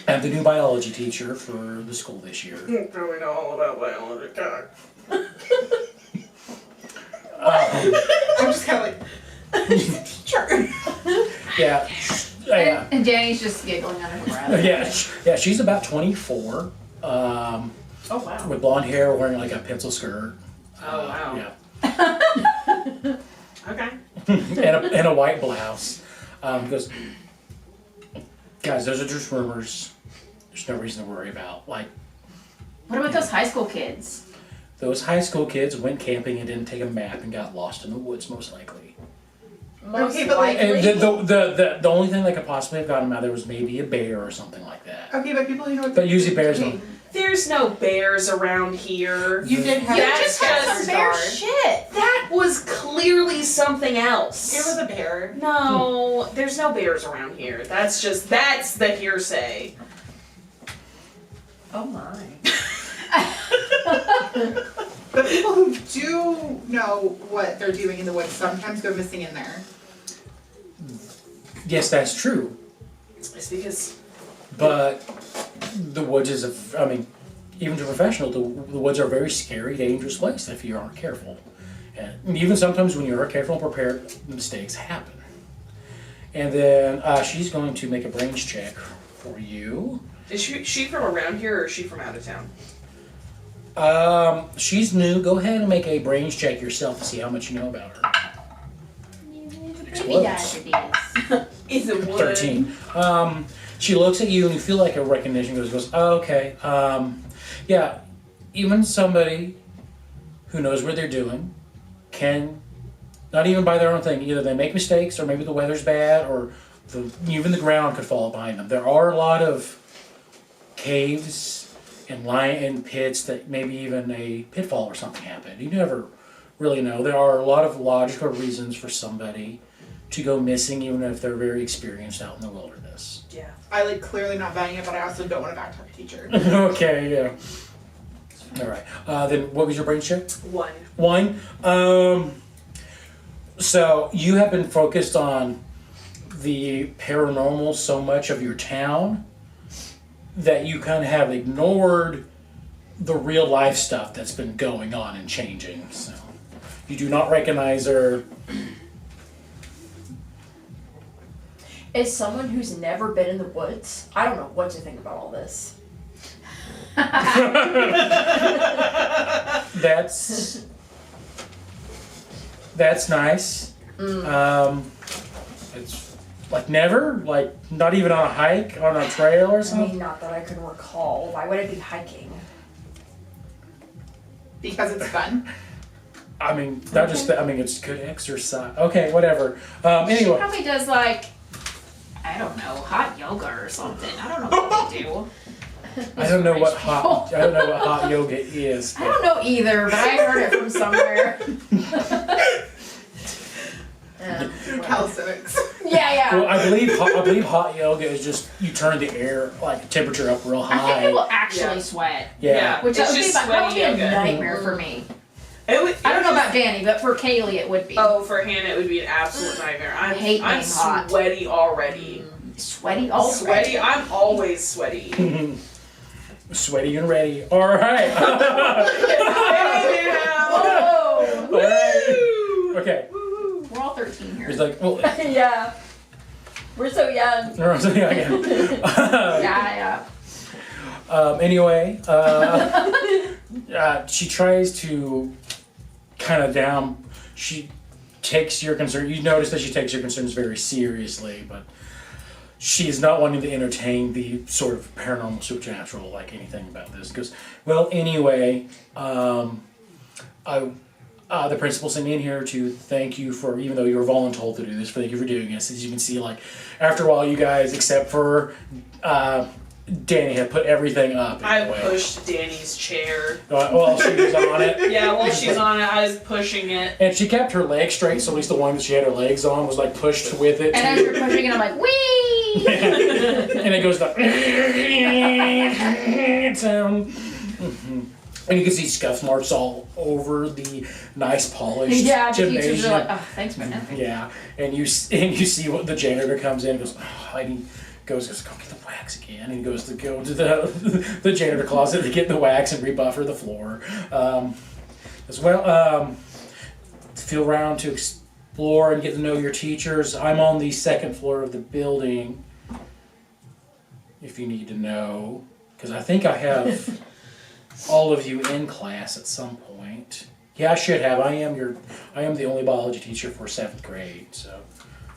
I'm the new biology teacher for the school this year. Do we know all about biology? I'm just kind of like, teacher. Yeah. And Dani's just giggling under her breath. Yeah, she's about 24. Oh wow. With blonde hair, wearing like a pencil skirt. Oh wow. Yeah. Okay. and a white blouse. Goes, guys, those are just rumors. There's no reason to worry about. Like, What about those high school kids? those high school kids went camping and didn't take a map and got lost in the woods, most likely. Most Okay, but like- likely. And the only thing that could possibly have gotten them out there was maybe a bear or something like that. Okay, but people who know what But usually bears don't. There's no bears around here. You did have That's a just bear. shit. That was clearly something else. It was a bear. No, there's no bears around here. That's the hearsay. Oh my. But people who do know what they're doing in the woods sometimes go missing in there. Yes, that's true. It's because But the woods is even to a professional, the woods are a very scary, dangerous place if you aren't careful. And even sometimes when you are careful and prepared, mistakes happen. And then she's going to make a brains check for you. is she from around here or is she from out of town? She's new. Go ahead and make a brains check yourself to see how much you know about her. Explodes. Is it wood? 13. She looks at you and you feel like a recognition goes, oh, okay. Yeah, even somebody who knows what they're doing can, not even by their own thing, either they make mistakes or maybe the weather's bad or even the ground could fall behind them. There are a lot of caves and pits that maybe even a pitfall or something happened. You never really know. There are a lot of logical reasons for somebody to go missing, even if they're very experienced out in the wilderness. Yeah. I like clearly not buying it, but I also don't want to backtalk a teacher. Okay, yeah. All right. Then what was your brain check? 1. 1. So you have been focused on the paranormal so much of your town that you kind of have ignored the real life stuff that's been going on and changing. So you do not recognize her. As someone who's never been in the woods, I don't know what to think about all this. That's nice. It's like never, like not even on a hike, on a trail or I something. mean, not that I can recall. Why would I be hiking? Because it's fun. I mean, not just that. I mean, it's good exercise. Okay, whatever. She Anyway, probably does like, I don't know, hot yoga or something. I don't know what they do. I don't know what hot yoga is. I don't know either, but I heard it from somewhere. Calisthenics. Yeah. Well, I believe hot yoga is just you turn the air like temperature up real I think high. it will actually Yeah. sweat. Yeah. Which It's that would be, just that would sweaty be a yoga. nightmare for me. It would, I don't know about Dani, but for Kaleigh it would be. Oh, for Hannah, it would be an absolute nightmare. I'm hate I'm being hot. sweaty already. Sweaty already. Sweaty. I'm always sweaty. Sweaty and ready. All right. Whoa! All right. Okay. We're all 13 here. He's like, well, Yeah. We're so young. Yeah. Anyway, she tries to kind of down. She takes your concern. You notice that she takes your concerns very seriously, but she is not wanting to entertain the sort of paranormal, supernatural, like anything about this. Because, well, anyway, the principal sent me in here to thank you for, even though you were voluntold to do this, thank you for doing this. As you can see, like, after a while, you guys, except for Dani, have put everything up. I anyway. pushed Dani's chair. Well, she was on it. Yeah, while she's on it, I was pushing it. And she kept her legs straight, so at least the one that she had her legs on was, like, pushed with it. And as you're pushing it, I'm like, wee! And it goes the sound. And you can see scuff marks all over the nice polished Yeah, the teachers gymnasium. are like, oh, thanks, man. Yeah, and you see what the janitor comes in and goes, oh, and he goes, go get the wax again. And he goes to go to the janitor closet to get the wax and rebuffer the floor. As well, feel around to explore and get to know your teachers. I'm on the second floor of the building, if you need to know, because I think I have all of you in class at some point. Yeah, I should have. I am the only biology teacher for 7th grade, so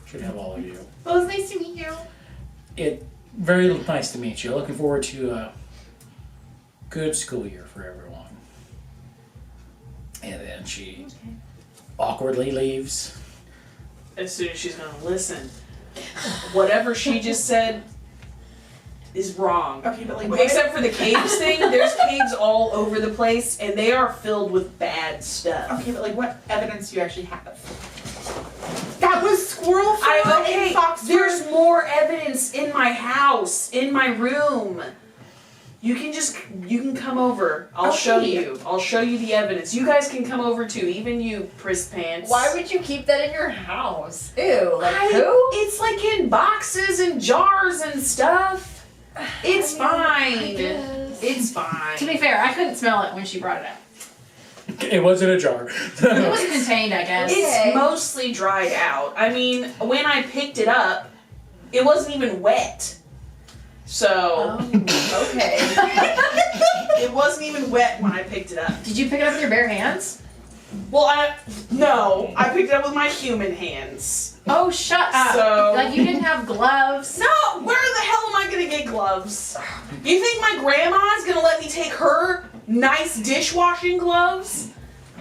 should have all of you. Well, it's nice to meet you. Very nice to meet you. Looking forward to a good school year for everyone. And then she awkwardly leaves. As soon as she's gonna listen. Whatever she just said is wrong. Okay, but like, Except for the caves thing, there's caves all over the place, and they are filled with bad stuff. okay, but like, what evidence do you actually have? That was squirrel fur and fox fur. There's more evidence in my house, in my room. You can come over. I'll show Okay. you. I'll show you the evidence. You guys can come over too, even you, Priss Pants. Why would you keep that in your house? Ew, like who? It's like in boxes and jars and stuff. It's fine. It's fine. To be fair, I couldn't smell it when she brought it up. It was in a jar. It was contained, I guess. Okay. It's mostly dried out. I mean, when I picked it up, it wasn't even wet. So, Okay. it wasn't even wet when I picked it up. Did you pick it up with your bare hands? Well, I picked it up with my human hands. Oh, shut up. So- Like, you didn't have gloves? No, where the hell am I gonna get gloves? You think my grandma's gonna let me take her nice dishwashing gloves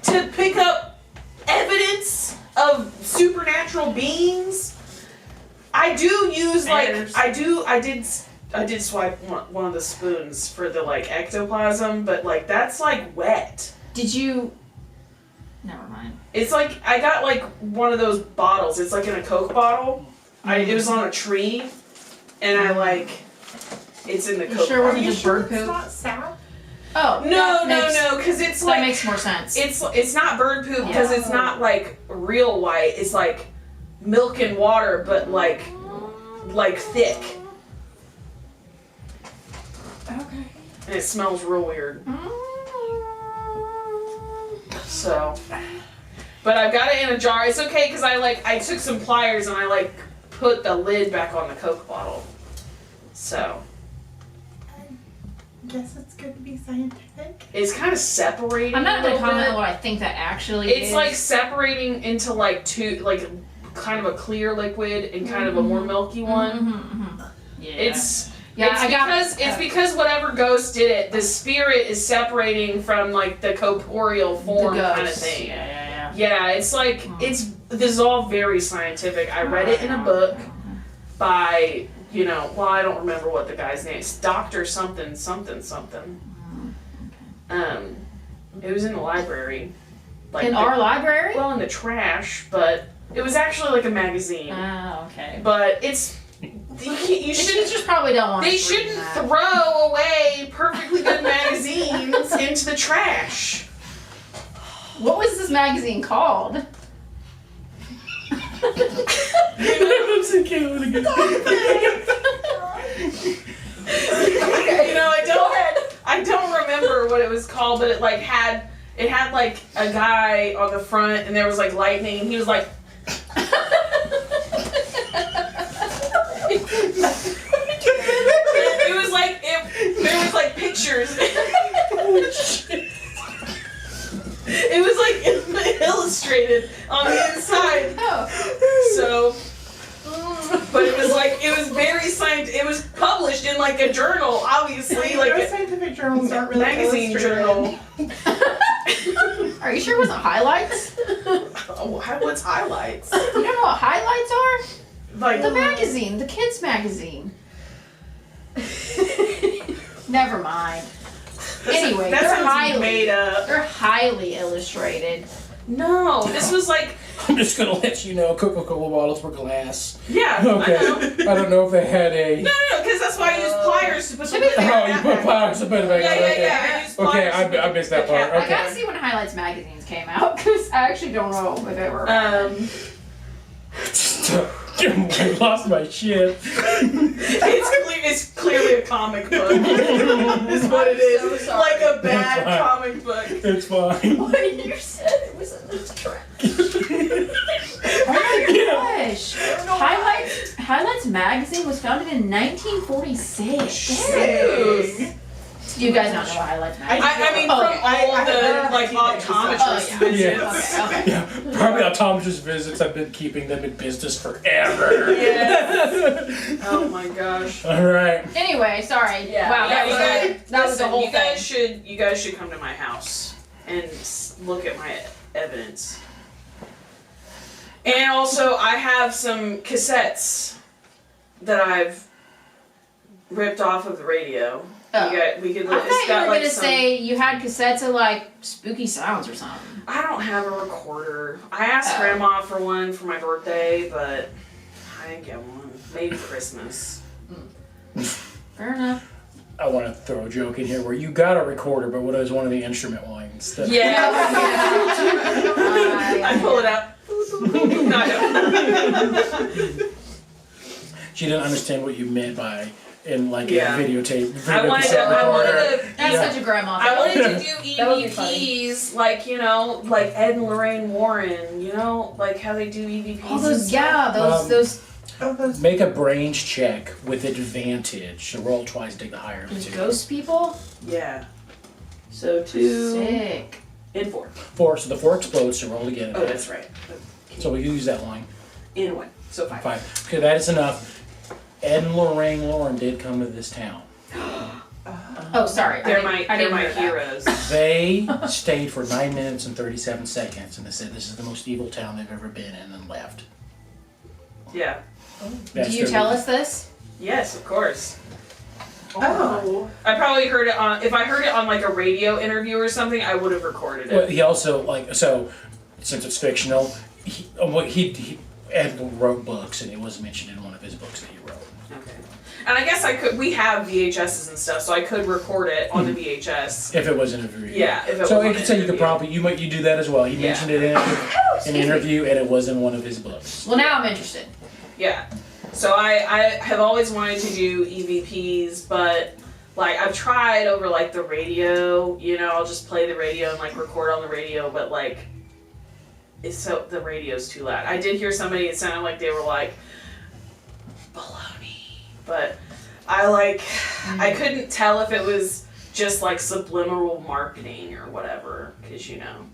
to pick up evidence of supernatural beings? I do use I did swipe one of the spoons for the ectoplasm, but that's wet. Did you... Never mind. It's like, I got like one of those bottles. It's like in a Coke bottle. It was on a tree, and I like, it's in the Coke sure it bottle. wasn't just bird It's poop? not sap? Oh, No, because it's that like, makes more sense. it's not bird poop because Yeah. it's not like real white. It's like milk and water, but like thick, Okay. and it smells real weird. So, but I've got it in a jar. It's okay because I took some pliers and I like put the lid back on the Coke bottle. So I guess it's good to be scientific. it's kind of separating. I'm not a gonna little comment bit. on what I think that actually It's is. like separating into like two, like kind of a clear liquid and kind of a more milky one. Yeah. It's I because whatever ghost did it, the spirit is separating from like the corporeal form the kind of ghost. thing. Yeah. Yeah, it's like this is all very scientific. I read it in a book by, I don't remember what the guy's name is. Doctor something. It was in the library. In our library? Well, in the trash, but it was actually like a magazine. Oh, okay. But it's you The shouldn't teachers probably don't want they us reading shouldn't that. throw away perfectly good magazines into the trash. What was this magazine called? I don't remember what it was called, but it had like a guy on the front and there was like lightning and he was like there was like pictures. It was like illustrated on the inside. Oh. So, but it was very scientific. It was published in like a journal, obviously, like Most scientific journals aren't really magazine illustrated. journal. Are you sure it wasn't highlights? Oh, what's highlights? You don't know what highlights are? Like The magazine, the kids' magazine. Never mind. Anyway, that they're sounds highly made up. They're highly illustrated. No, this was like I'm just gonna let you know Coca-Cola bottles were glass. yeah. Okay. I know. I don't know if they had a. No, because that's why I used pliers to put the To be lid fair, back Oh, you on. put pliers to put it back Yeah, on. yeah, Okay. yeah. I used Okay, pliers to I missed that put the part. cap I Okay. gotta see when Highlights magazines came out because I actually don't know if they were. I lost my shit. It's clearly a comic book. Is what it is. so sorry. Like a bad It's fine. comic book. It's fine. When you said it was in the trash. Oh my gosh! Highlights magazine was founded in 1946. Dude. Do you guys not know what Highlights magazine? I mean, Oh, from okay. all I the heard like that. optometrist Oh, yeah. visits. Okay. Yeah, probably optometrist visits. I've been keeping them in business forever. Yes. Oh my gosh. All right. Anyway, sorry. Yeah. Wow, Yeah, that was the listen, whole you thing. guys should come to my house and look at my evidence. And also, I have some cassettes that I've ripped off of the radio. Oh. We could. I thought It's you got were like gonna some. say you had cassettes of like spooky sounds or something. I don't have a recorder. I asked Oh. Grandma for one for my birthday, but I didn't get one. Maybe Christmas. Fair enough. I want to throw a joke in here where you got a recorder, but what is one of the instrument lines? That- Yeah. I I pull it out. No, I don't. She didn't understand what you meant by in like Yeah. a videotape. I video wanted cassette recorder. That's Yeah. such a grandma. I wanted to do That would be funny. EVPs, like Ed and Lorraine Warren, like how they do EVPs. All those, yeah, Um, those Oh, those Make a brains check with advantage. So roll twice, take the higher of the two. ghost people. Yeah. So 2 Sick. and 4. 4, so the 4 explodes, so roll again. Oh, that's right. So we use that line. In 1. So 5. 5. Okay, that is enough. Ed and Lorraine Lauren did come to this town. Oh, sorry. They're I my didn't hear that. heroes. They stayed for 9 minutes and 37 seconds, and they said this is the most evil town they've ever been in, and left. Yeah. That's Do you their- tell us this? Yes, of course. Oh. I probably heard it on. If I heard it on like a radio interview or something, I would have recorded Well, it. he also, like, so since it's fictional, he wrote books, and it was mentioned in one of his books that he wrote. Okay. And I guess we have VHSs and stuff, so I could record it on the VHS. If it was an interview. Yeah, if it so was you an could say you could interview. probably, you do that as well. He Yeah. mentioned it in an interview, and it was in one of his books. Well, now I'm interested. Yeah. So I have always wanted to do EVPs, but like I've tried over like the radio, you know, I'll just play the radio and like record on the radio, but like the radio's too loud. I did hear somebody, it sounded like they were like baloney, but I couldn't tell if it was just like subliminal marketing or whatever, because you know.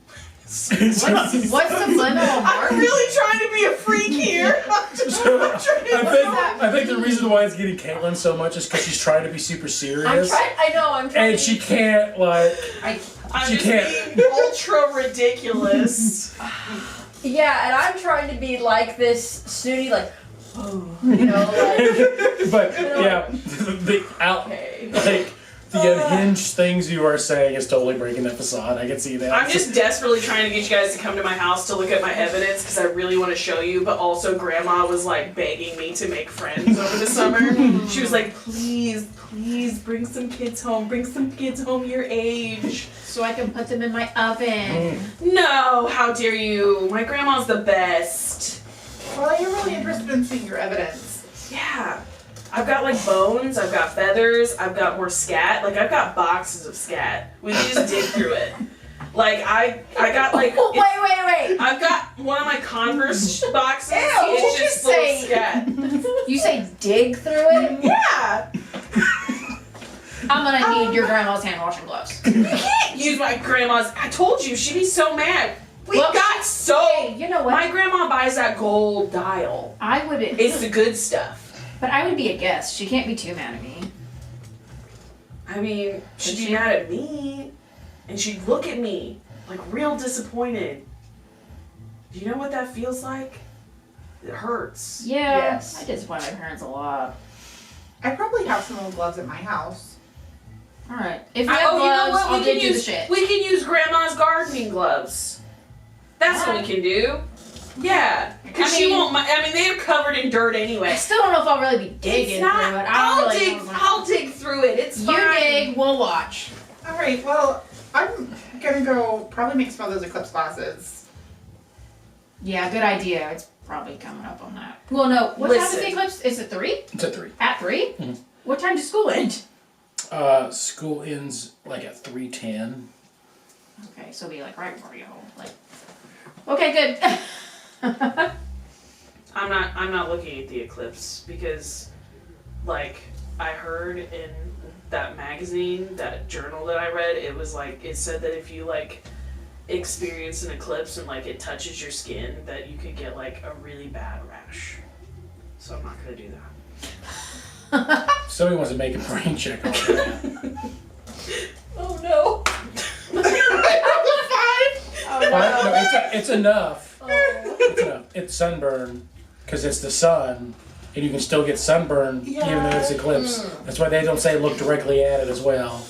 What's subliminal I'm marketing? really trying to be a freak here. I think the reason why it's getting Katelyn so much is because she's trying to be super serious. I'm trying. And she can't, like... I'm She just can't. being ultra ridiculous. Yeah, and I'm trying to be like this snooty, like, you know, like. But, yeah, the unhinged things you are saying is totally breaking that facade. I can see that. I'm just desperately trying to get you guys to come to my house to look at my evidence because I really want to show you, but also Grandma was like begging me to make friends over the summer. She was like, please bring some kids home your age. So I can put them in my oven. No, how dare you? My grandma's the best. Well, I am really interested in seeing your evidence. Yeah. I've got like bones, I've got feathers, I've got more scat. Like I've got boxes of scat. We can just dig through it. Like I got like Wait. I've got one of my Converse boxes. Ew, It's did you just full say- of scat. You say dig through it? Yeah. I'm gonna need your grandma's hand washing gloves. You can't use my grandma's. I told you she'd be so mad. We Well, got so. Hey, you know what? My grandma buys that gold dial. I would. It's the good stuff. But I would be a guest. She can't be too mad at me. I mean, she'd be mad at me, and she'd look at me like real disappointed. Do you know what that feels like? It hurts. Yeah. Yes. I disappoint my parents a lot. I probably have some old gloves at my house. All right. If you have gloves, I'll We dig can you the use shit. we can use Grandma's gardening gloves. That's what we can do. Yeah, because I she mean- won't. I mean, they're covered in dirt I anyway. still don't know if I'll really be digging It's not. through it. I don't really know. I'll dig through it. It's You fine. dig, we'll watch. All right, well, I'm gonna go probably make some of those eclipse glasses. Yeah, good idea. It's probably coming up on that. Well, no. What time is the Listen. eclipse? Is it 3? It's at 3. At 3? Mhm. What time does school end? School ends, like, at 3:10. Okay, so be like right before you go home. Like, okay, good. I'm not looking at the eclipse because, like, I heard in that magazine, that journal that I read, it was like it said that if you like experience an eclipse and like it touches your skin, that you could get like a really bad rash. So I'm not gonna do that. Somebody wants to make a brain check on that. Oh no. Oh, No, it's enough. Oh. It's enough. It's sunburn, because it's the sun, and you can still get sunburn even though it's eclipse. That's why they don't say look directly at it as well.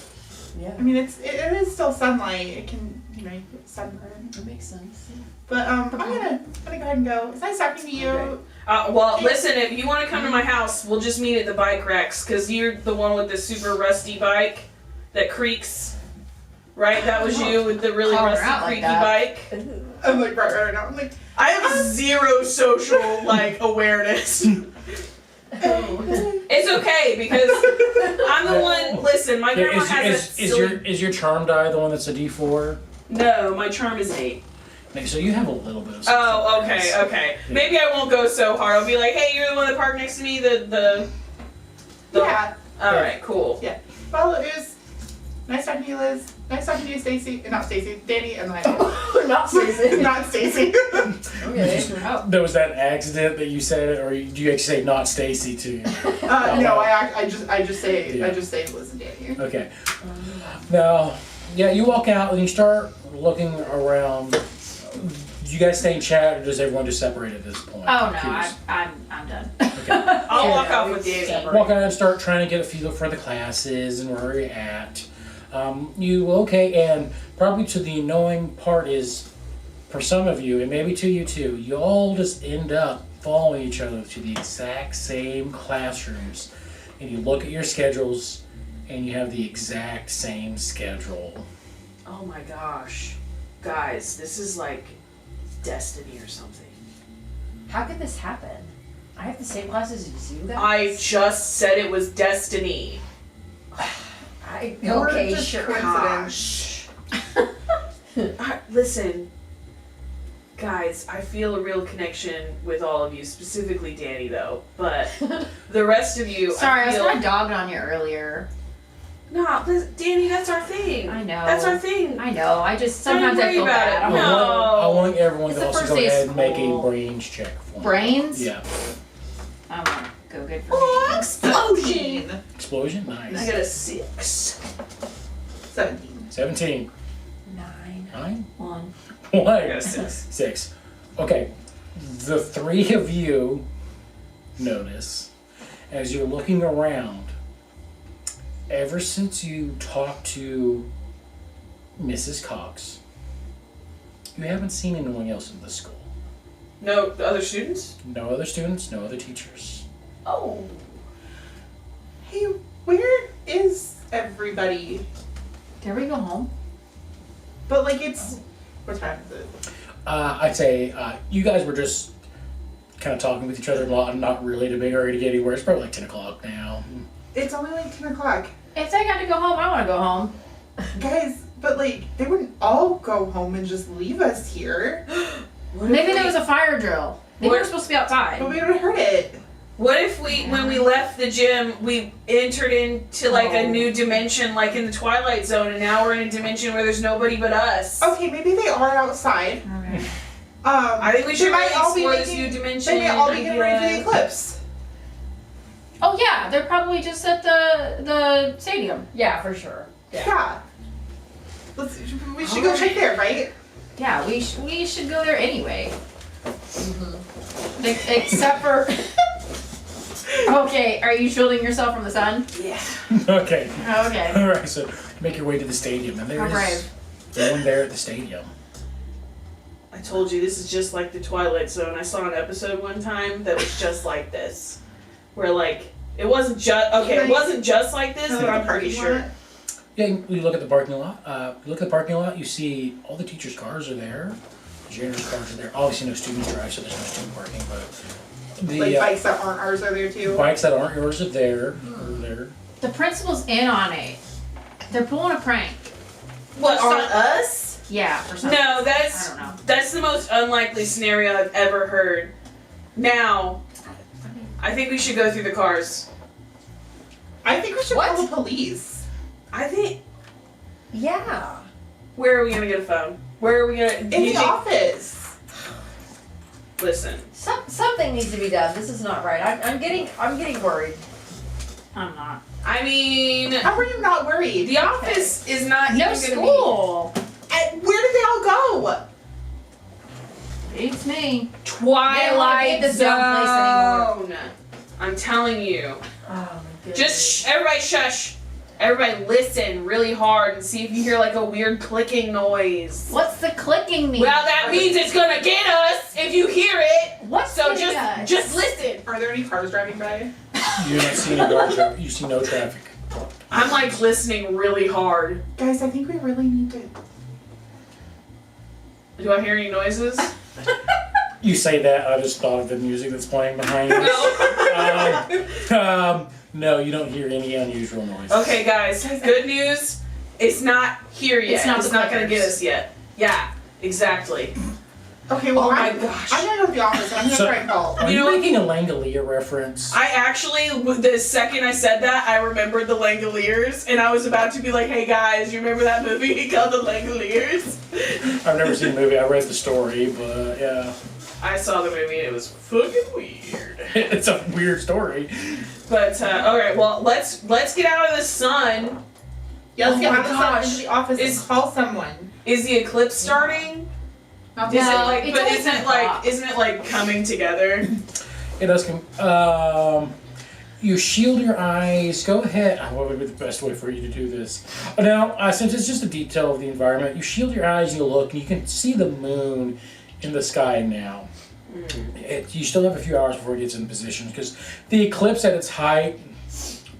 Yeah. I mean, it is still sunlight. It can, you know, get sunburn. That makes sense. But I'm gonna go ahead and go. It's nice talking to you. Okay. Well, listen, if you want to come to my house, we'll just meet at the bike racks, because you're the one with the super rusty bike that creaks. Right? That was you with the really Call her rusty, out like creaky that. bike. I'm like right now. I'm like, I have zero social, like, awareness. Oh. It's okay, because I'm the one, listen, my Yeah, grandma has a silly... is your charm die the one that's a D4? No, my charm is 8. So you have a little bit of. Oh, social okay, awareness. okay. Maybe I won't go so hard. I'll be like, hey, you're the one that parked next to me, the... yeah. Alright, cool. Yeah. Well, it was nice talking to you, Liz. Nice talking to you, Stacie. Not Stacie, Dani, and then Not Susan. not Stacie. Okay. Oh. There was that accident that you said it, or do you actually say not Stacie too? No, I just say Yeah. Liz and Dani. Okay. Now, yeah, you walk out and you start looking around. Do you guys stay and chat, or does everyone just separate at this point? Oh no, Curious. I'm done. I'll walk Yeah, off we with you. separate. Walk out and start trying to get a feel for the classes and where you're at. And probably to the annoying part is for some of you, and maybe to you too, you all just end up following each other to the exact same classrooms, and you look at your schedules, and you have the exact same schedule. Oh my gosh. Guys, this is like destiny or something. How could this happen? I have the same classes as you guys. I just said it was destiny. Okay, just sure. coincidence. Listen, guys, I feel a real connection with all of you, specifically Dani though, but the rest of you, Sorry, I was feel... kind of dogging on you earlier. No, Dani, that's our thing. I know. That's our thing. I know. I just sometimes Don't I feel worry about bad. it. No. I want everyone It's to the also first go day of ahead and make a school. brains check for me. Brains? Yeah. I'm gonna go good for Oh, me. explosion! Explosion? I Nice. got a 6. 17. 17. 9. 9? 1. 1. I got a 6. 6. Okay. The three of you notice, as you're looking around, ever since you talked to Mrs. Cox, you haven't seen anyone else in the school. No, the other students? No other students, no other teachers. Oh. Hey, where is everybody? Did everybody go home? But like it's what time is it? I'd say you guys were just kind of talking with each other a lot, not really in a big hurry to get anywhere. It's probably like 10 o'clock now. It's only like 10 o'clock. If they got to go home, I want to go home. Guys, but like they wouldn't all go home and just leave us here. Maybe there was a fire drill. Maybe What- we're supposed to be outside. But we would have heard it. What if when we left the gym, we entered into like a Oh. new dimension, like in the Twilight Zone, and now we're in a dimension where there's nobody but us? Okay, maybe they are outside. Okay. I think we they should might really all be explore this making- new dimension. They may all be getting ready for the idea. eclipse. Oh yeah, they're probably just at the stadium. Yeah, for sure. Yeah. Yeah. We should go check there, right? Yeah, we should go there anyway. Except for. Okay, are you shielding yourself from the sun? Yeah. Okay. Okay. Alright, so make your way to the stadium, and there How is brave. no one there at the stadium. I told you this is just like the Twilight Zone. I saw an episode one time that was just like this, where like it wasn't just it wasn't just like this, but I'm pretty sure. Yeah, you look at the parking lot. You see all the teachers' cars are there. The janitor's cars are there. Obviously, no students drive, so there's no student parking. But the Like bikes that aren't ours are there too. bikes that aren't yours are there. Are there. The principal's in on it. They're pulling a prank. What on us? Yeah, for something. No, I that's don't know. that's the most unlikely scenario I've ever heard. Now, I think we should go through the cars. I think we should What? call the police. I think. Yeah. Where are we gonna get a phone? Where are we gonna? In the office. Listen. Something needs to be done. This is not right. I'm getting worried. I'm not. I mean, How are you not worried? the office is not No even school. And where did they all go? Beats me. gonna be They don't wanna Twilight be at this dumb place Zone. I'm telling you. Oh my goodness. Just everybody shush. Everybody listen really hard and see if you hear like a weird clicking noise. What's the clicking mean? Well, that means it's gonna get us if you hear it. What's So getting us? just listen. Are there any cars driving by? You don't see any car traffic. You see no traffic. I'm like listening really hard. Guys, I think we really need to. Do I hear any noises? You say that, I just thought of the music that's playing behind you. No. No, you don't hear any unusual noise. Okay, guys. Good news. It's not here yet. It's not the gonna clickers. get us yet. Yeah, exactly. Okay, well, Oh my I'm gosh. gonna go to the office and I'm gonna So- try and call. Are You you, know what? making a Langolier reference? I actually, the second I said that, I remembered the Langoliers, and I was about to be like, "Hey guys, you remember that movie called The Langoliers?" I've never seen the movie. I read the story, but yeah. I saw the movie and it was fucking weird. It's a weird story. But alright, well let's get out of the sun. Yeah, let's Oh get my out of gosh. into the office Is- and call someone. Is the eclipse starting? No, Is it like it's but only isn't 10 it like o'clock. isn't it like coming together? It does come. You shield your eyes. Go ahead. What would be the best way for you to do this? Now, since it's just a detail of the environment, you shield your eyes, you look, and you can see the moon in the sky now. You still have a few hours before it gets in position, because the eclipse at its height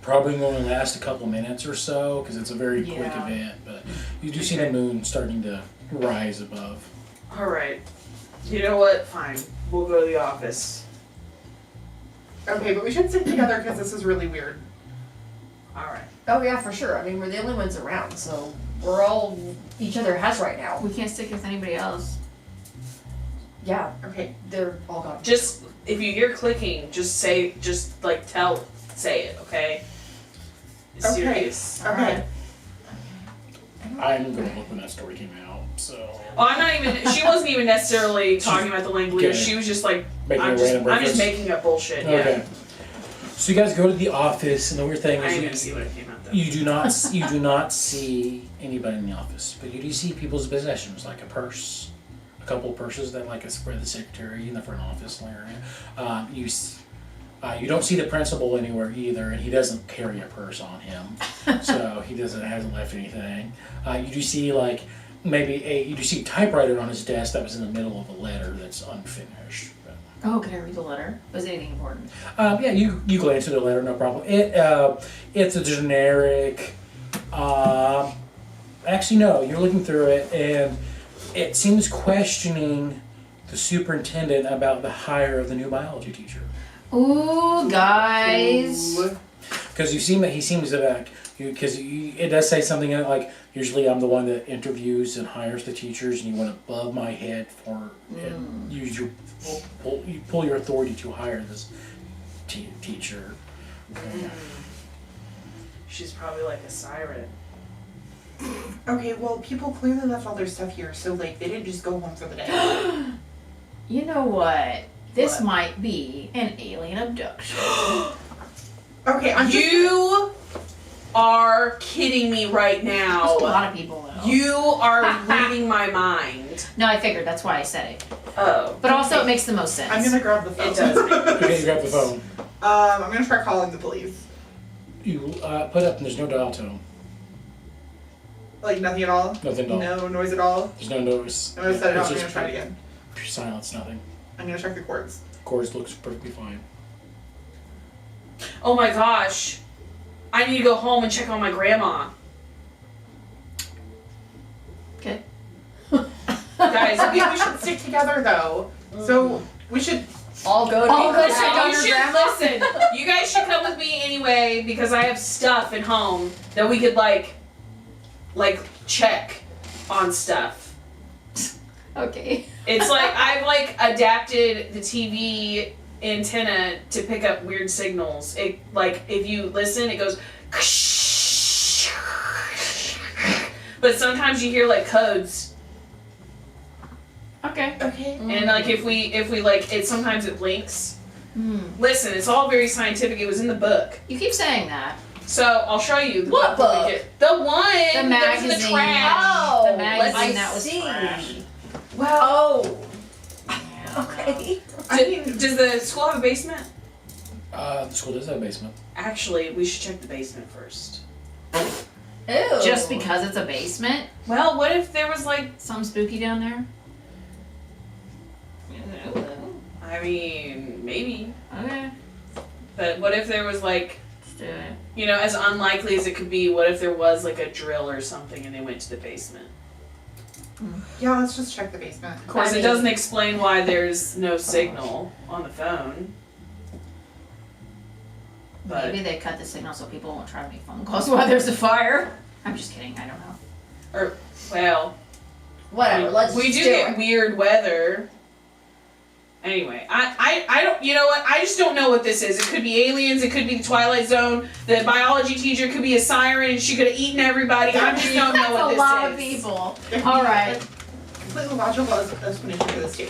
probably only last a couple minutes or so, because it's a very quick event. But you do see the moon starting to rise above. All right. You know what? Fine. We'll go to the office. Okay, but we should stick together because this is really weird. All right. Oh yeah, for sure. I mean, we're the only ones around, so we're all each other has right now. We can't stick with anybody else. Yeah, Okay. they're all gone. Just if you hear clicking, say it, okay? It's Okay. serious. Okay. I'm going to look when that story came out, so... Oh, I'm not even. She wasn't even necessarily talking about the language. Okay. She was just like, Making I'm a just random reference. making up bullshit. Yeah. Okay. So you guys go to the office, and the weird thing I ain't gonna is see what came out though. you do not see anybody in the office, but you do see people's possessions, like a purse, a couple of purses that like is for the secretary in the front office area. You don't see the principal anywhere either, and he doesn't carry a purse on him, so he hasn't left anything. You do see you do see a typewriter on his desk that was in the middle of a letter that's unfinished. Oh, can I read the letter? Was it anything important? Yeah, you glance through the letter, no problem. It's a generic. Actually, no. You're looking through it, and it seems questioning the superintendent about the hire of the new biology teacher. Ooh, guys. Because you seem that he seems to like because it does say something like usually I'm the one that interviews and hires the teachers, and you went above my head for and use your you pull your authority to hire this teacher. She's probably like a siren. Okay, well, people clearly left all their stuff here, so like they didn't just go home for the day. You know what? This What? might be an alien abduction. Okay, You are kidding me right There's now. a lot of people though. You are reading my mind. No, I figured that's why I said it. Oh. But also, it makes the most sense. I'm gonna grab the phone. It does make Okay, you grab the phone. I'm gonna try calling the police. You put up and there's no dial tone. Like nothing at all? Nothing at all. No noise at all? There's no noise. I'm gonna set it It's off, I'm just gonna try it again. Pure silence, nothing. I'm gonna check the cords. Chorus looks perfectly fine. Oh my gosh. I need to go home and check on my grandma. Okay. Guys, We should stick together though. So we should All go to All go check check on on your should grandma. listen. You guys should come with me anyway because I have stuff at home that we could like check on stuff. Okay. It's like I've like adapted the TV antenna to pick up weird signals. It like if you listen, it goes. But sometimes you hear like codes, Okay. Okay. and like if we like it, sometimes it blinks. Listen, it's all very scientific. It was in the book, You keep saying that. so I'll show you. The What book? book? The one The that was in the magazine. trash. Oh, The magazine I that was see. trash. Well, Yeah. okay. Does the school have a basement? The school does have a basement. Actually, we should check the basement first. Ew. Just because it's a basement? Well, what if there was like, Something spooky down there? I mean, maybe. Okay. But what if there was like, Let's do it. you know, as unlikely as it could be, what if there was like a drill or something and they went to the basement? Yeah, let's just check the basement. Of course, I it mean- doesn't explain why there's no signal on the phone. But Maybe they cut the signal so people won't try to make phone calls while there's a fire. I'm just kidding. I don't know. well, Whatever. Let's we just do do get it. weird weather. Anyway, I don't, you know what? I just don't know what this is. It could be aliens. It could be the Twilight Zone. The biology teacher could be a siren and she could have eaten everybody. I just don't know what That's this a lot is. of people. There could All be right. a completely logical explanation for this too.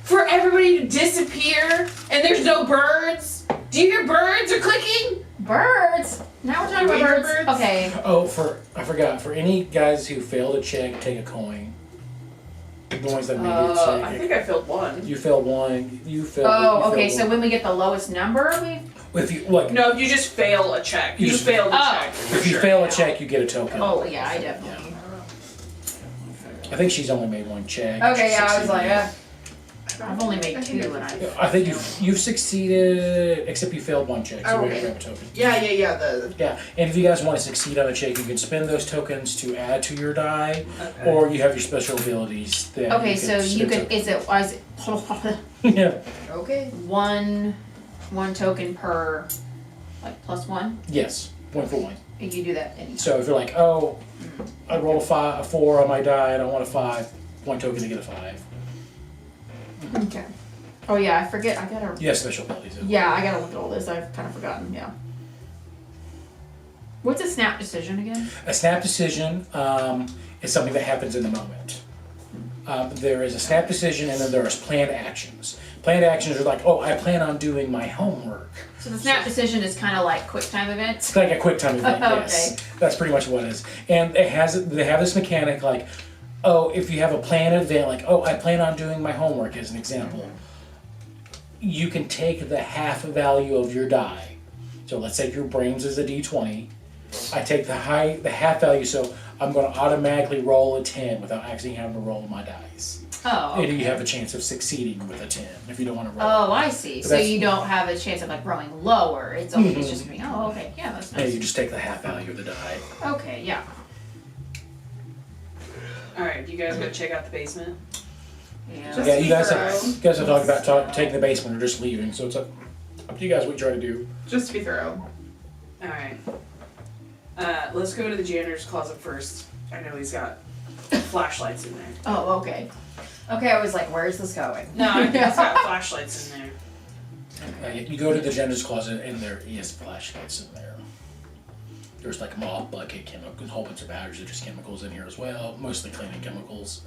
For everybody to disappear and there's no birds. Do you hear birds are clicking? Birds. Now we're talking You about ate your birds. birds? Okay. Oh, I forgot. For any guys who fail to check, take a coin. The ones that maybe it's I think I filled one. you failed one. You failed. Oh, you okay. failed So when we get the lowest number, we. If you like, No, if you just fail a check. You You just- failed a Oh. check. For if you sure. fail a check, you get a token. Oh yeah, I definitely. I think she's only made one check. Okay, She's yeah, I was like, succeeded. I've only made 2 and I think you've succeeded, except you failed one check, so Oh, we okay. grab a token. Yeah. Yeah, and if you guys want to succeed on a check, you can spend those tokens to add to your die, Okay. or you have your special abilities that Okay, you so you spend could, tokens. is it Yeah, okay. one token per, like, plus 1? yes, 1 for 1. You can do that anytime. So if you're like, oh, I rolled a 4 on my die and I want a 5, 1 token to get a 5. Okay. Oh yeah, I forget, I gotta, You have special abilities. yeah, I gotta look at all this, I've kind of forgotten, yeah. What's a snap decision again? A snap decision is something that happens in the moment. There is a snap decision and then there's planned actions. Planned actions are like, oh, I plan on doing my homework. So the snap decision is kind of like quick time events? It's like a quick time event, Okay. yes. That's pretty much what it is. And they have this mechanic like, oh, if you have a planned event, like, oh, I plan on doing my homework as an example, you can take the half value of your die. So let's say your brains is a d20. I take the half value, so I'm going to automatically roll a 10 without actually having to roll my dice. Oh, okay. And you have a chance of succeeding with a 10 if you don't want to roll. Oh, I see. But So that's- you don't have a chance of like rolling lower. It's always just gonna be, oh, okay, yeah, that's Yeah, nice. you just take the half value of the die. Okay, yeah. Alright, you guys go check out the basement? Yeah. Just- Yeah, you guys throw. have talked about taking the basement or just leaving, so it's up to you guys what you try to do. Just to be thorough. Alright. Let's go to the janitor's closet first. I know he's got flashlights in there. Oh, okay. Okay, I was like, where's this going? No, I think he's got flashlights in there. You go to the janitor's closet and there is flashlights in there. There's like a mop bucket, chemicals, a whole bunch of batteries of just chemicals in here as well, mostly cleaning chemicals.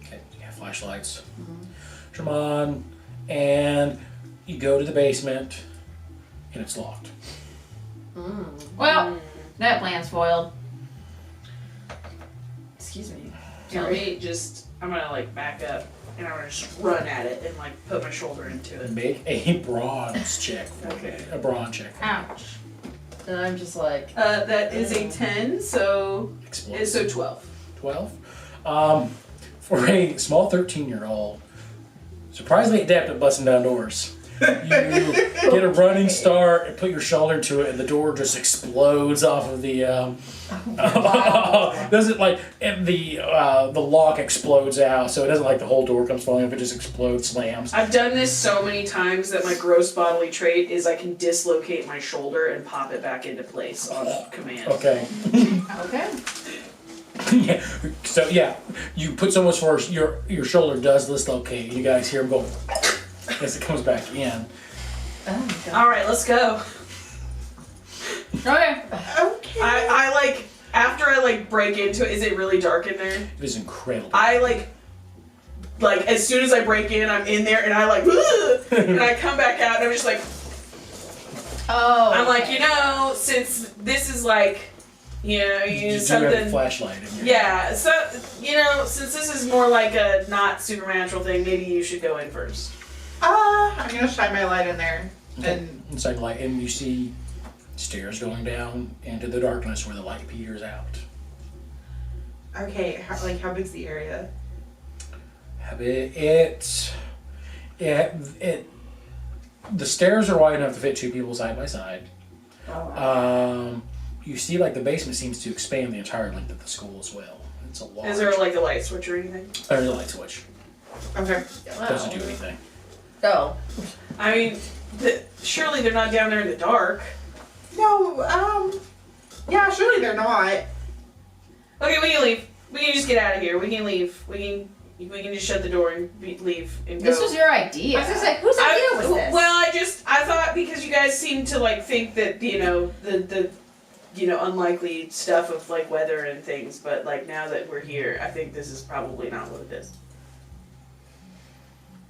Okay, you have flashlights. Turn 'em on, and you go to the basement, and it's locked. Well, that plan's foiled. Excuse me. Let me just, I'm gonna like back up and I'm gonna just run at it and like put my shoulder into it. Make a bronze check for Okay. me. A bronze check. Ouch. And I'm just like, That is a 10, so Explode. so 12. 12. For a small 13-year-old, surprisingly adept at busting down doors. You get a running start and put your shoulder to it, and the door just explodes off of the. Doesn't like and the lock explodes out, so it doesn't like the whole door comes falling off. It just explodes, slams. I've done this so many times that my gross bodily trait is I can dislocate my shoulder and pop it back into place on command. Okay. Okay. Yeah. So yeah, you put so much force. Your shoulder does dislocate. You guys hear him go as it comes back in. oh my god. Alright, let's go. Okay. Okay. I like, after I like break into it, is it really dark in there? It is incredible. I like as soon as I break in, I'm in there and I like, and I come back out and I'm just like, Oh. I'm like, okay. you know, since this is like, you know, you You use do have a something. flashlight in here. Yeah, so, you know, since this is more like a not supernatural thing, maybe you should go in first. I'm gonna shine my light in there. Okay. And It's like light, and you see stairs going down into the darkness where the light peters out. okay, how big's the area? The stairs are wide enough to fit 2 people side by side. Oh, wow. You see, like the basement seems to expand the entire length of the school as well. It's a large. Is there like a light switch or anything? There's a light switch. Okay. Doesn't do anything. Oh. I mean, surely they're not down there in the dark. No, yeah, surely they're not. Okay, we can leave. We can just get out of here. We can leave. We can just shut the door and leave and go. This was your idea. I was gonna say, whose idea was this? Well, I thought because you guys seem to like think that, you know, the unlikely stuff of like weather and things, but like now that we're here, I think this is probably not what it is.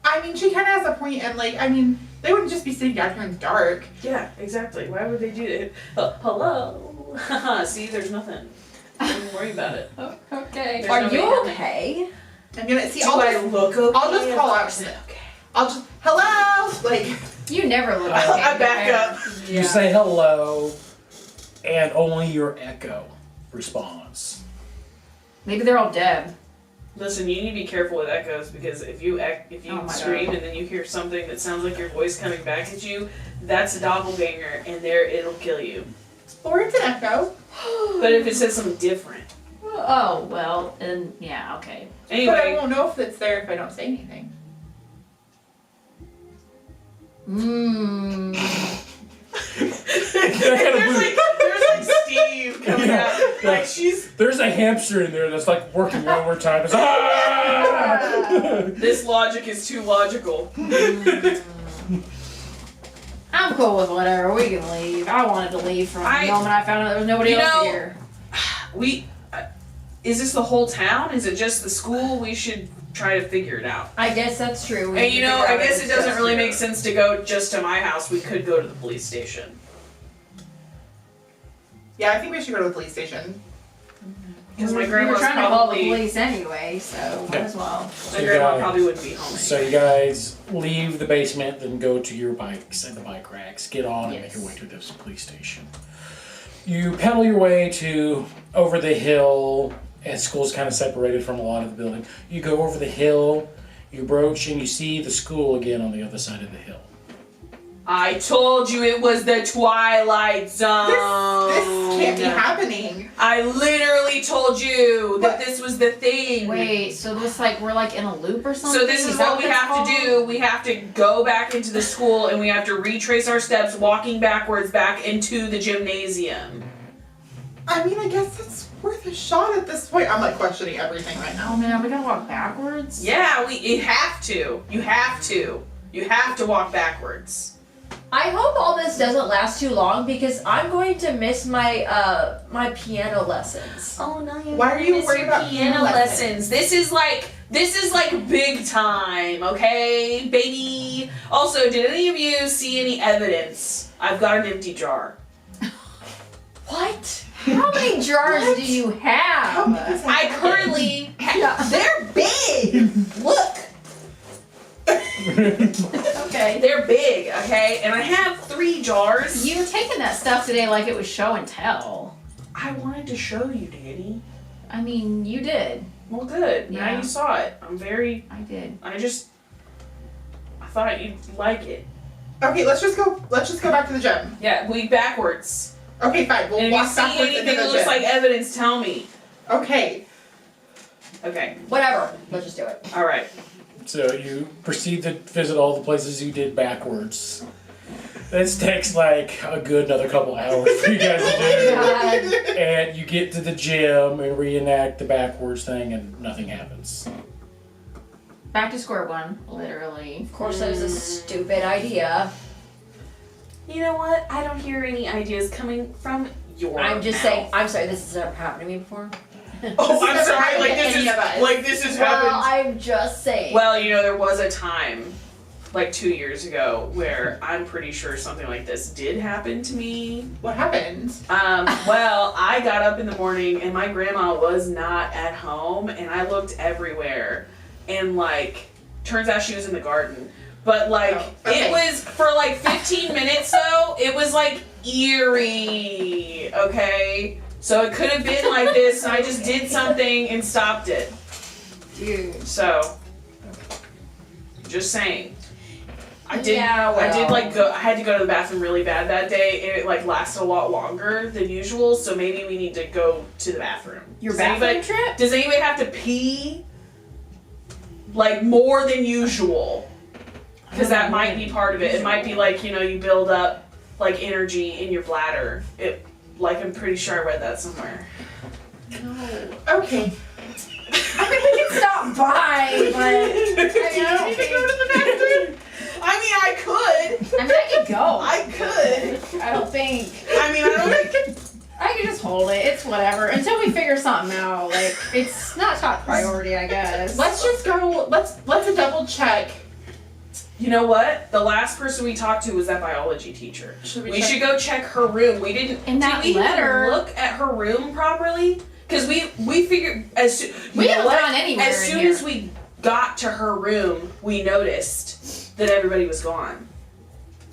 I mean, she kind of has a point, and like, I mean, they wouldn't just be sitting down here in the dark. Yeah, exactly. Why would they do that? Hello. Haha, see, there's nothing. Don't worry about it. Okay. There's Are nobody you down there. okay? I'm gonna see. Do I look okay? I'll just call out. Okay. I'll just hello. Like, You never look I back up. You say hello, and only your echo responds. Maybe they're all dead. Listen, you need to be careful with echoes because if you Oh my scream God. and then you hear something that sounds like your voice coming back at you, that's a doppelganger, and it'll kill you. or it's an echo. But if it says something different, Oh, well, and yeah, okay. But I anyway, won't know if it's there if I don't say anything. there's like Steve coming out, like she's There's a hamster in there that's like working overtime. It's, ah! this logic is too logical. I'm cool with whatever. We can leave. I wanted to leave from the I- moment I found out there was nobody You else know, here. Is this the whole town? Is it just the school? We should try to figure it out. I guess that's true. We And need you to know, figure I out if guess it it's doesn't just really here. make sense to go just to my house. We could go to the police station. Yeah, I think we should go to the police station. Because my We were grandma's trying to call the probably, police anyway, so might as well. my you grandma guys- probably wouldn't be home. So you guys leave the basement, then go to your bikes and the bike racks, get on and make your way to this police station. You pedal your way to over the hill, and school's kind of separated from a lot of the building. You go over the hill, you broach, and you see the school again on the other side of the hill. I told you it was the Twilight Zone. This can't be happening. I literally told you that What? this was the thing. Wait, so this we're like in a loop or something? So this is that what we it's have called? to do. We have to go back into the school and we have to retrace our steps, walking backwards back into the gymnasium. I mean, I guess it's worth a shot at this point. I'm like questioning everything right Oh now. man, we gotta walk backwards? Yeah, you have to. You have to. You have to walk backwards. I hope all this doesn't last too long because I'm going to miss my my piano lessons. Oh no! Why are you worried about piano lessons? This is like big time, okay, baby. Also, did any of you see any evidence? I've got an empty jar. What? How many jars What? do you How many have? is that? I currently they're big. Look, Okay. they're big, okay, and I have 3 jars. You were taking that stuff today like it was show and tell. I wanted to show you, Dani. I mean, you did. Well, good. Now Yeah. you saw it. I did. I thought you'd like it. Okay, let's just go back to the gym. Yeah, we backwards. Okay, fine. We'll And if you walk see backwards into anything the that looks gym. like evidence, tell me. Okay. Okay. Whatever. Let's just do it. All right. So you proceed to visit all the places you did backwards. This takes like a good another couple hours for you guys to do. God. And you get to the gym and reenact the backwards thing, and nothing happens. Back to square one, literally. Of course, that was a stupid idea. You know what? I don't hear any ideas coming from your I'm just mouth. saying. I'm sorry. This has never happened to me before. Oh, I'm This sorry. never Like happened this to is any of us. like this has Well, happened. I'm just saying. Well, you know, there was a time, like 2 years ago, where I'm pretty sure something like this did happen to me. What happened? Well, I got up in the morning and my grandma was not at home, and I looked everywhere, and like, turns out she was in the garden. But like, Oh, okay. it was for like 15 minutes though. It was like eerie. Okay, so it could have been like this, and I just did something and stopped it. Dude. So, just saying. I did. Yeah, I did well. like go. I had to go to the bathroom really bad that day, and it like lasted a lot longer than usual. So maybe we need to go to the bathroom. Your Does bathroom anybody- trip? Does anybody have to pee? Like more than usual? Because that might be part of it. It might be like, you know, you build up like energy in your bladder. It like I'm pretty sure I read that somewhere. Okay. I mean, we can stop by, but I mean, I don't Need to think. go to the bathroom. I mean, I could. I mean, I could go. I could. I don't think. I mean, I don't think. I could just hold it. It's whatever until we figure something out. Like, it's not top priority, I guess. Let's just go. Let's a double check. You know what? The last person we talked to was that biology teacher. Should We should go check her room. We didn't. In that did we letter- even look at her room properly? Because we figured as soon We haven't gone anywhere as in soon here. as we got to her room, we noticed that everybody was gone.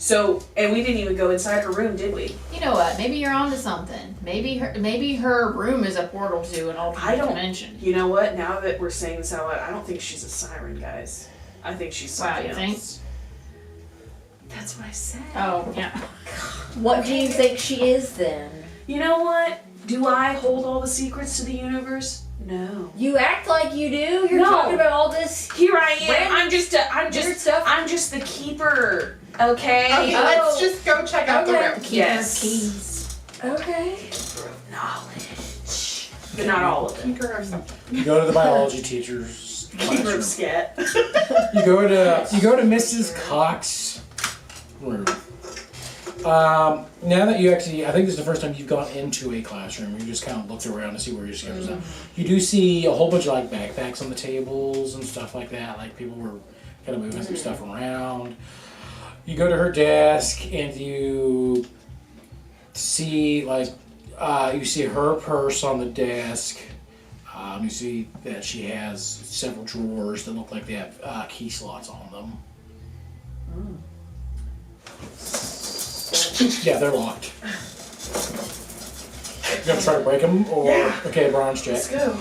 So, and we didn't even go inside her room, did we? You know what? Maybe you're onto something. Maybe her room is a portal to an I alternate don't- dimension. You know what? Now that we're saying this out loud, I don't think she's a siren, guys. I think she's Wow, something you think? else. That's what I said. Oh, yeah. What do you think she is then? You know what? Do I hold all the secrets to the universe? No. You act like you do. You're No. talking about all this. Here I am. Random I'm weird just stuff. I'm just the keeper. Okay. Okay, let's just go check out the Okay. room. Keep Yes. her keys. Okay. Knowledge. But not all of it. Keeper of something. You go to the biology teacher's Keeper classroom. of scat. You go to Mrs. Cox's room. Now that you actually, I think this is the first time you've gone into a classroom. You just kind of looked around to see where your schedule's at. You do see a whole bunch of like backpacks on the tables and stuff like that. Like people were kind of moving some stuff around. You go to her desk and you see like you see her purse on the desk. You see that she has several drawers that look like they have key slots on them. Yeah, they're locked. You gonna try to break them, or Yeah. okay, bronze check? Let's go.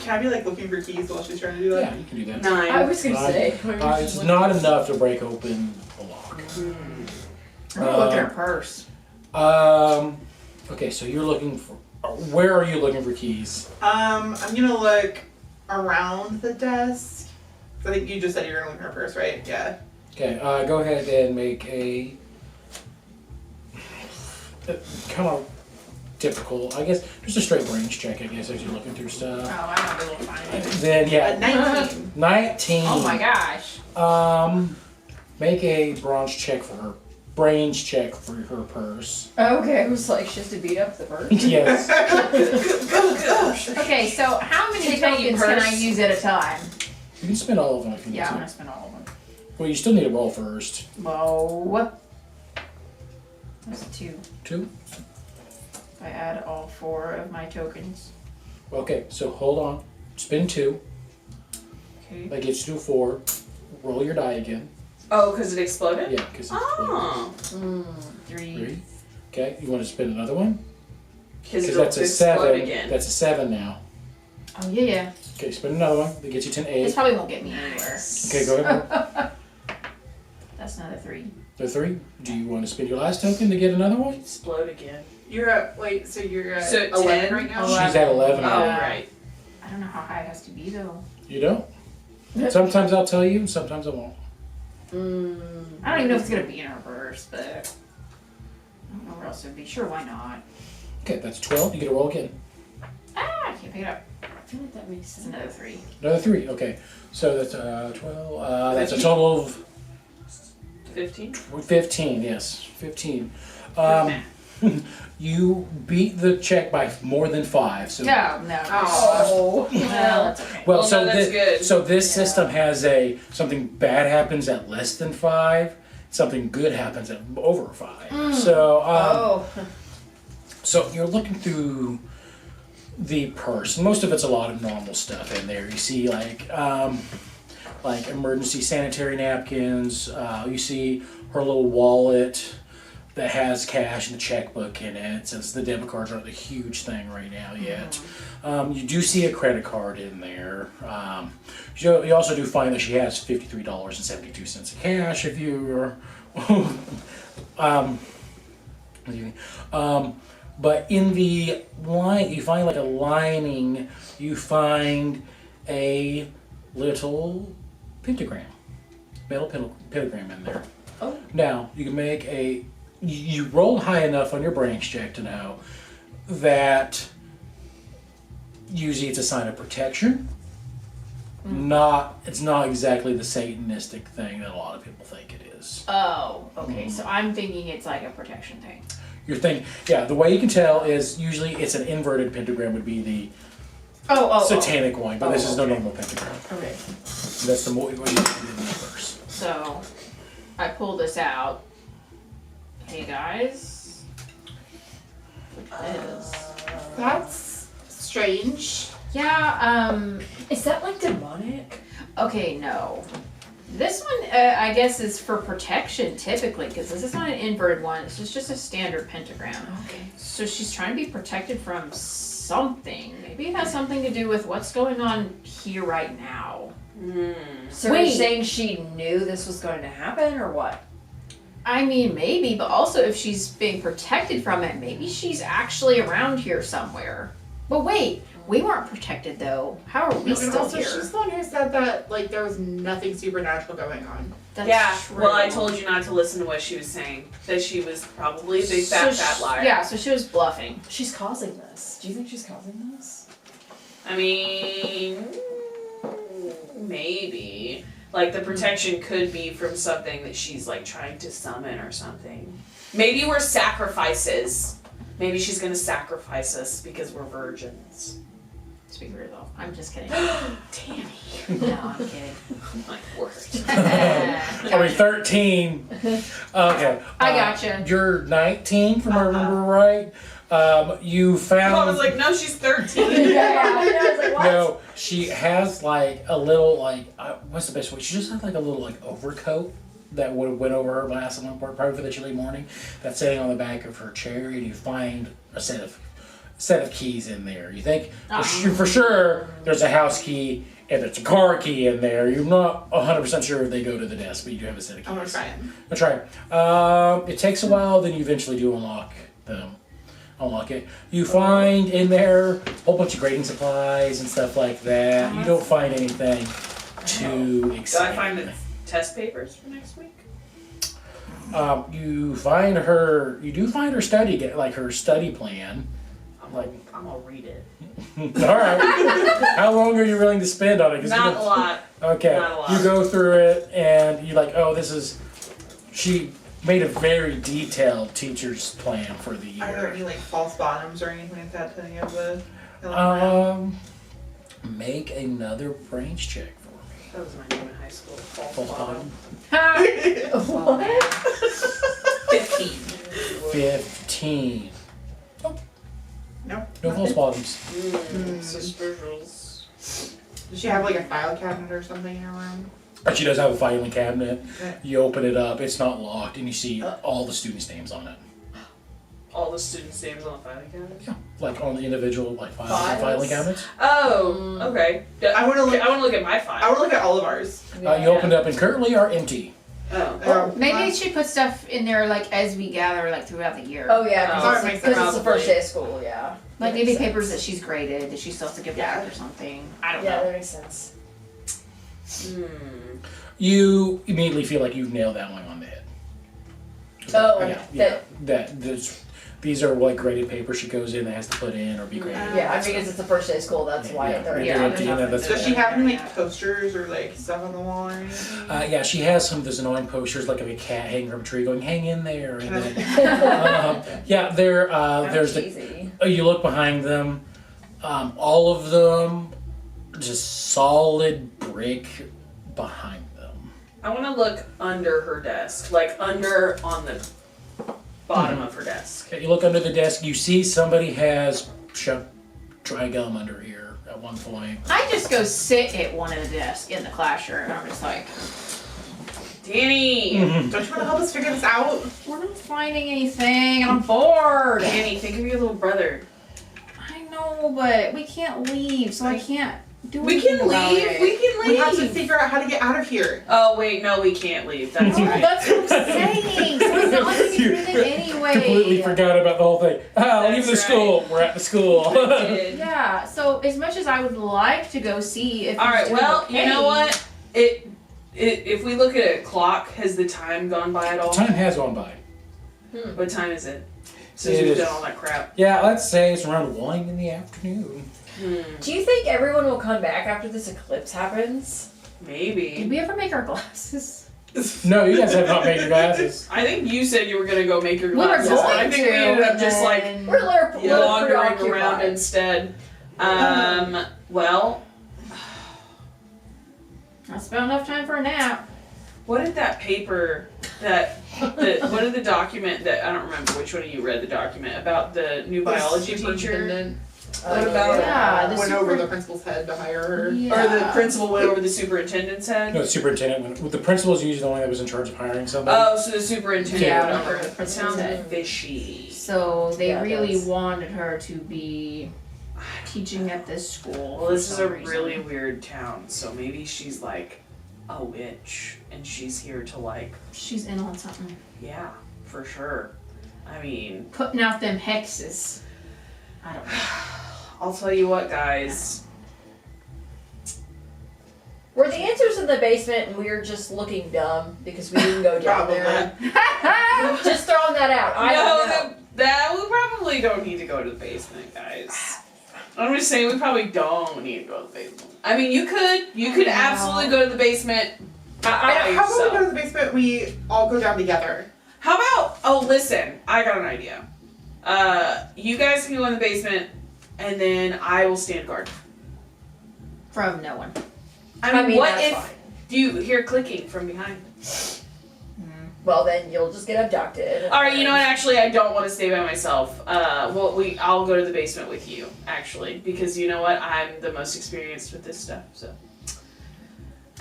Can I be like looking for keys while she's trying to do that? Yeah, you can do that. 9. I was gonna Nine. say. It's not enough to break open a lock. I'm gonna look at her purse. Okay, so you're looking for. Where are you looking for keys? I'm gonna look around the desk. I think you just said you were gonna look at her first, right? Yeah. Okay, go ahead and make a kind of difficult, I guess, just a straight brains check, I guess, as you're looking through Oh, stuff. I won't be able to find it. Then, A yeah, 19. 19. Oh my gosh. Make a bronze check for her. Brains check for her purse. Okay, I was like, she has to beat up the bird. Yes. Okay, so how many Take out tokens your can purse. I use at a time? You can spend all of them if you need Yeah, I'm to. gonna spend all of them. Well, you still need to roll first. Whoa. That's a 2. 2? If I add all 4 of my tokens. Okay, so hold on. Spin 2. Okay. That gets you to 4. Roll your die again. Oh, because it exploded? Yeah, because it's Oh. 3. 3. Okay, you want to spin another one? Because Because it'll that's a explode 7. again. That's a 7 now. Oh yeah, yeah. Okay, spin another one. That gets you to an This 8. probably won't get me anywhere. Okay, go ahead. That's another 3. The 3. Do you want to spin your last token to get another one? Explode again. You're at, wait, so you're at So 11 10? right now? She's at 11 Oh, now. right. I don't know how high it has to be though. You don't? Sometimes I'll tell you, and sometimes I won't. I don't even know if it's gonna be in her purse, but I don't know where else it would be. Sure, why not? Okay, that's 12. You get a roll again. Ah, I can't pick it up. I feel like that makes It's sense. another 3. Another 3. Okay, so that's 12. That's a total of 15? 15. Yes, 15. You beat the check by more than 5. So No, no. Oh. Well, that's okay. well, Well, so no, that's this, good. so this system has something bad happens at less than 5. Something good happens at over 5. So Oh. So you're looking through the purse. Most of it's a lot of normal stuff in there. You see like emergency sanitary napkins. You see her little wallet that has cash and a checkbook in it, since the debit cards aren't the huge thing right now yet. You do see a credit card in there. You also do find that she has $53.72 of cash if you're but in the line, you find like a lining, you find a little pentagram, metal pentagram in there. Oh. Now, you can make you rolled high enough on your brains check to know that usually it's a sign of protection. It's not exactly the Satanistic thing that a lot of people think it is. Oh, okay. So I'm thinking it's like a protection thing. Your thing, yeah, the way you can tell is usually it's an inverted pentagram would be the Oh. satanic one, but this is no okay. normal pentagram. Okay. That's the more way you can do it in the universe. So I pull this out. Hey guys. This. That's strange. Yeah, Is that like demonic? okay, no. This one, I guess, is for protection typically, because this is not an inverted one. It's just a standard pentagram. Okay. So she's trying to be protected from something. Maybe it has something to do with what's going on here right now. So are you saying she knew this was going to happen, or what? I mean, maybe, but also if she's being protected from it, maybe she's actually around here somewhere. But wait, we weren't protected though. How are we And still also, here? she's the one who said that like there was nothing supernatural going on. That's Yeah, true. well, I told you not to listen to what she was saying. That she was probably a big fat liar. Yeah, so she was bluffing. She's causing this. Do you think she's causing this? I mean, maybe. Like, the protection could be from something that she's, like, trying to summon or something. Maybe we're sacrifices. Maybe she's gonna sacrifice us because we're virgins. Speak for yourself. I'm just kidding. Dani. No, I'm kidding. My word. I mean, 13. Okay. I gotcha. You're 19, if I remember right. You found. I was like, no, she's 13. I was like, what? No, she has like a little like what's the best way? She just had like a little like overcoat that would have went over her last one part, probably for the chilly morning. That's sitting on the back of her chair, and you find a set of keys in there. You think for sure there's a house key and there's a car key in there. You're not 100% sure if they go to the desk, but you do have a set of keys. I'm gonna try it. I'll try it. It takes a while, then you eventually do unlock them. Unlock it. You find in there a whole bunch of grading supplies and stuff like that. You don't find anything too Do I exciting. find the test papers for next week? You find her. You do find her study, like her study plan. I'm gonna read it. All right. How long are you willing to spend on it? 'Cause Not a lot. Okay. Not a lot. You go through it and you're like, oh, this is. She made a very detailed teacher's plan for the Are there year. any like false bottoms or anything like that to any of the? Make another brains check for me. That was my name in high school. False bottom. What? 15. 15. No. No false bottoms. Suspicious. Does she have like a file cabinet or something in her room? But she does have a filing cabinet. Okay. You open it up, it's not locked, and you see all the students' names on it. All the students' names on the filing cabinet? Yeah. Like on the individual like Files? filing cabinets. Oh, okay. I wanna look- I want to look at my I file. want to look at all of ours. You opened up and currently are empty. Oh. Maybe she put stuff in there like as we gather like throughout the year. Oh yeah, Sorry, because makes it's, sense. the first day of school. Yeah. Like That maybe makes papers sense. that she's graded that she still has to give back or something. I don't Yeah, know. that makes sense. You immediately feel like you've nailed that one on the head. Oh, Yeah. These are like graded paper she goes in that has to put in or be graded. Yeah, I because it's the first day of school. That's why they're Yeah, empty. yeah, that's Does she have any like posters or like stuff on the wall or anything? Yeah, she has some of those annoying posters like of a cat hanging from a tree going, hang in there. And then, there's the, cheesy. you look behind them, all of them just solid brick behind them. I want to look under her desk, like under on the bottom of her desk. Okay, you look under the desk, you see somebody has shoved dry gum under here at one point. I just go sit at one of the desks in the classroom and I'm just like, Dani! Don't you want to help us figure this out? we're not finding anything and I'm bored. Dani, think of your little brother. I know, but we can't leave, so I can't do We anything can about leave. it. We can We have to leave. figure out how to get out of here. Oh wait, no, we can't leave. That's Oh, right. that's what I'm saying. So it's not like we can do anything anyway. Completely forgot about the whole thing. Leave the That's school. We're at the school. I did. Yeah, so as much as I would like to go see if All he's right. doing Well, okay, you know what? If we look at a clock, has the time gone by at all? Time has gone by. What time is it? Since It we've is- done all that crap. Yeah, let's say it's around 1 in the afternoon. Do you think everyone will come back after this eclipse happens? Did Maybe. we ever make our glasses? No, you guys have not made your glasses. I think you said you were gonna go make your We were glasses, going but I think we to, ended up and just like then- We're a little wandering around preoccupied. instead. Well, That's about enough time for a nap. what did that paper what did the document that I don't remember which one of you read the document about the new biology teacher? What about Yeah, the went super- over the principal's head to hire her. Or the Yeah. principal went over the superintendent's head? No, the superintendent, the principal is usually the one that was in charge of hiring somebody. Oh, so the superintendent Yeah, went went over over. the It principal's sounds head. fishy. So they Yeah, it really does. wanted her to be teaching at this school. Well, for this is some a reason. really weird town, so maybe she's like a witch and she's here to like, She's in on something. yeah, for sure. I mean, Putting out them hexes. I don't know. I'll tell you what, guys. Were the answers in the basement and we were just looking dumb because we didn't go down there? Just throwing that out. I don't know. That we probably don't need to go to the basement, guys. I'm just saying we probably don't need to go to the basement. I mean, you could absolutely go to the basement. How about we So- go to the basement? We all go down together. How about? Oh, listen, I got an idea. You guys can go in the basement, and then I will stand guard. From no one. I mean, what that's if fine. you hear clicking from behind? Well, then you'll just get abducted. All right, you know what? Actually, I don't want to stay by myself. I'll go to the basement with you, actually, because you know what? I'm the most experienced with this stuff. So.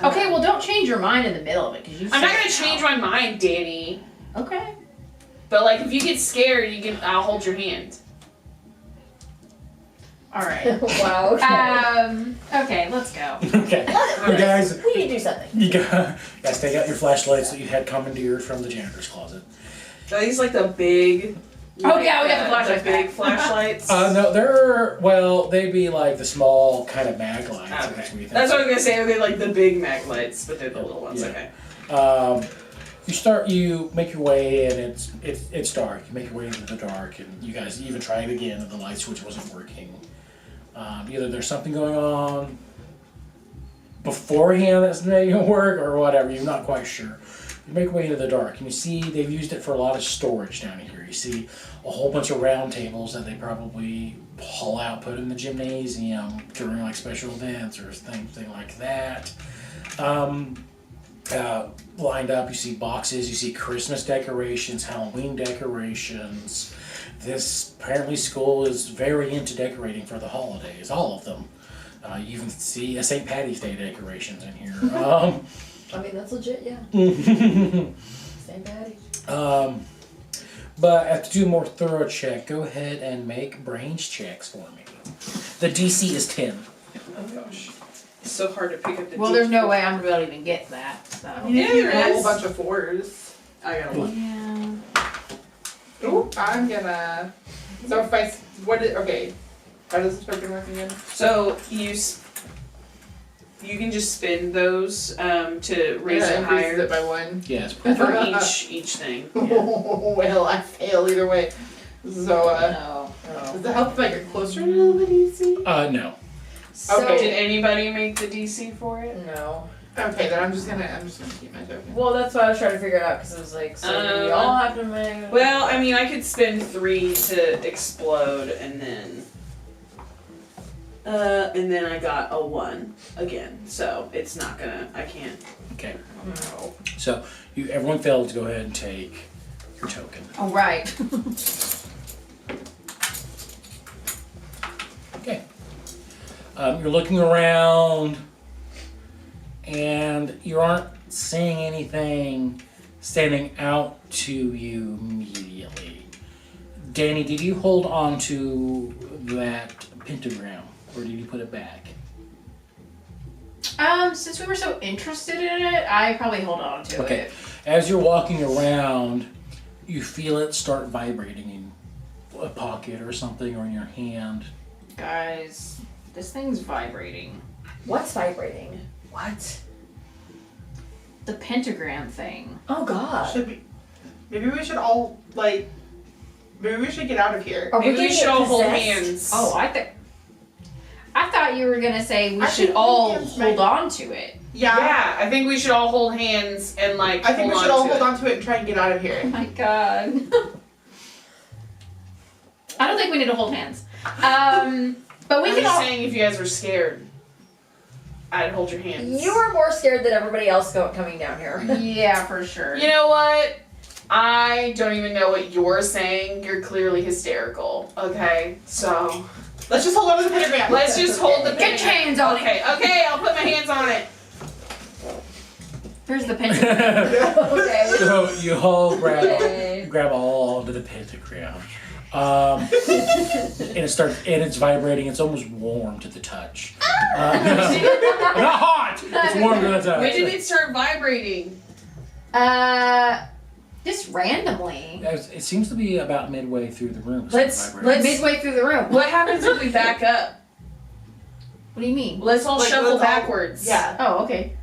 Okay, well, don't change your mind in the middle of it because you. I'm not said gonna it change now. my mind, Dani. Okay. But like, if you get scared, I'll hold your hand. All right. Wow. Okay. Okay, let's go. Okay. You guys, We need to do something. you guys take out your flashlights that you had commandeered from the janitor's closet. Are these like the big? Oh, yeah, we got the flashlights The big back. flashlights. No, they'd be like the small kind of mag lights. Okay. That's what you think. That's what I was gonna say. Are they like the big mag lights, but they're the little ones? Yeah. Okay. You make your way and it's dark. You make your way into the dark and you guys even try it again and the light switch wasn't working. Either there's something going on beforehand that's making it work or whatever, you're not quite sure. You make your way into the dark and you see they've used it for a lot of storage down here. You see a whole bunch of round tables that they probably haul out, put in the gymnasium during like special events or something like that. Lined up, you see boxes, you see Christmas decorations, Halloween decorations. This apparently school is very into decorating for the holidays, all of them. You even see a St. Patty's Day decorations in here. I mean, that's legit, yeah. Same Patty. But after do a more thorough check, go ahead and make brains checks for me. The DC is 10. Oh gosh, it's so hard to pick up the. Well, there's no way I'm gonna be able to even get that. So. Yeah, You there roll a is. bunch of 4s. I got a one. Yeah. Ooh, I'm gonna. So if I. Okay. How does this token work again? So you can just spin those to raise it increases higher it by 1. Yes. for each thing. Yeah. Well, I fail either way. So, No. does it help if I get closer to the DC? No. So, Okay. Did anybody make the DC for it? No. Okay, then I'm just gonna keep my token. Well, that's why I was trying to figure it out because it was like, so we all have to make. Well, I mean, I could spend 3 to explode, and then I got a 1 again. So it's not gonna. I can't. Okay. No. So everyone failed to go ahead and take your token. Oh, right. Okay. You're looking around, and you aren't seeing anything standing out to you immediately. Dani, did you hold on to that pentagram, or did you put it back? Since we were so interested in it, I probably hold on to Okay. it. As you're walking around, you feel it start vibrating in a pocket or something, or in your hand. Guys, this thing's vibrating. What's vibrating? What? The pentagram thing. Oh God. Should we? Maybe we should all maybe we should get out of here. Are we Maybe gonna we should get all hold possessed? hands. Oh, I thought you were gonna say we I should think all hands hold might- on to it. Yeah, I think we should all hold hands and like. I think we hold should on all to hold it. on to it and try and get out of Oh here. my god. I don't think we need to hold hands. But we I'm can just all. saying, if you guys were scared, I'd hold your hands. You were more scared than everybody else coming down here. Yeah, for sure. You know what? I don't even know what you're saying. You're clearly hysterical. Okay, so Let's just hold on to the pentagram. Let's just hold the Get your hands on it. Okay, I'll put my hands on it. Here's the pentagram. Okay. So you all Okay. grab all onto the pentagram. And it's vibrating. It's almost warm to the touch. Not hot. It's warm to the touch. When did it start vibrating? Just randomly. It seems to be about midway through the room. it's Let's- vibrating. Midway through the room. What happens if we back up? What do you mean? Let's all Like, shuffle let's all- backwards. Yeah. Oh, okay.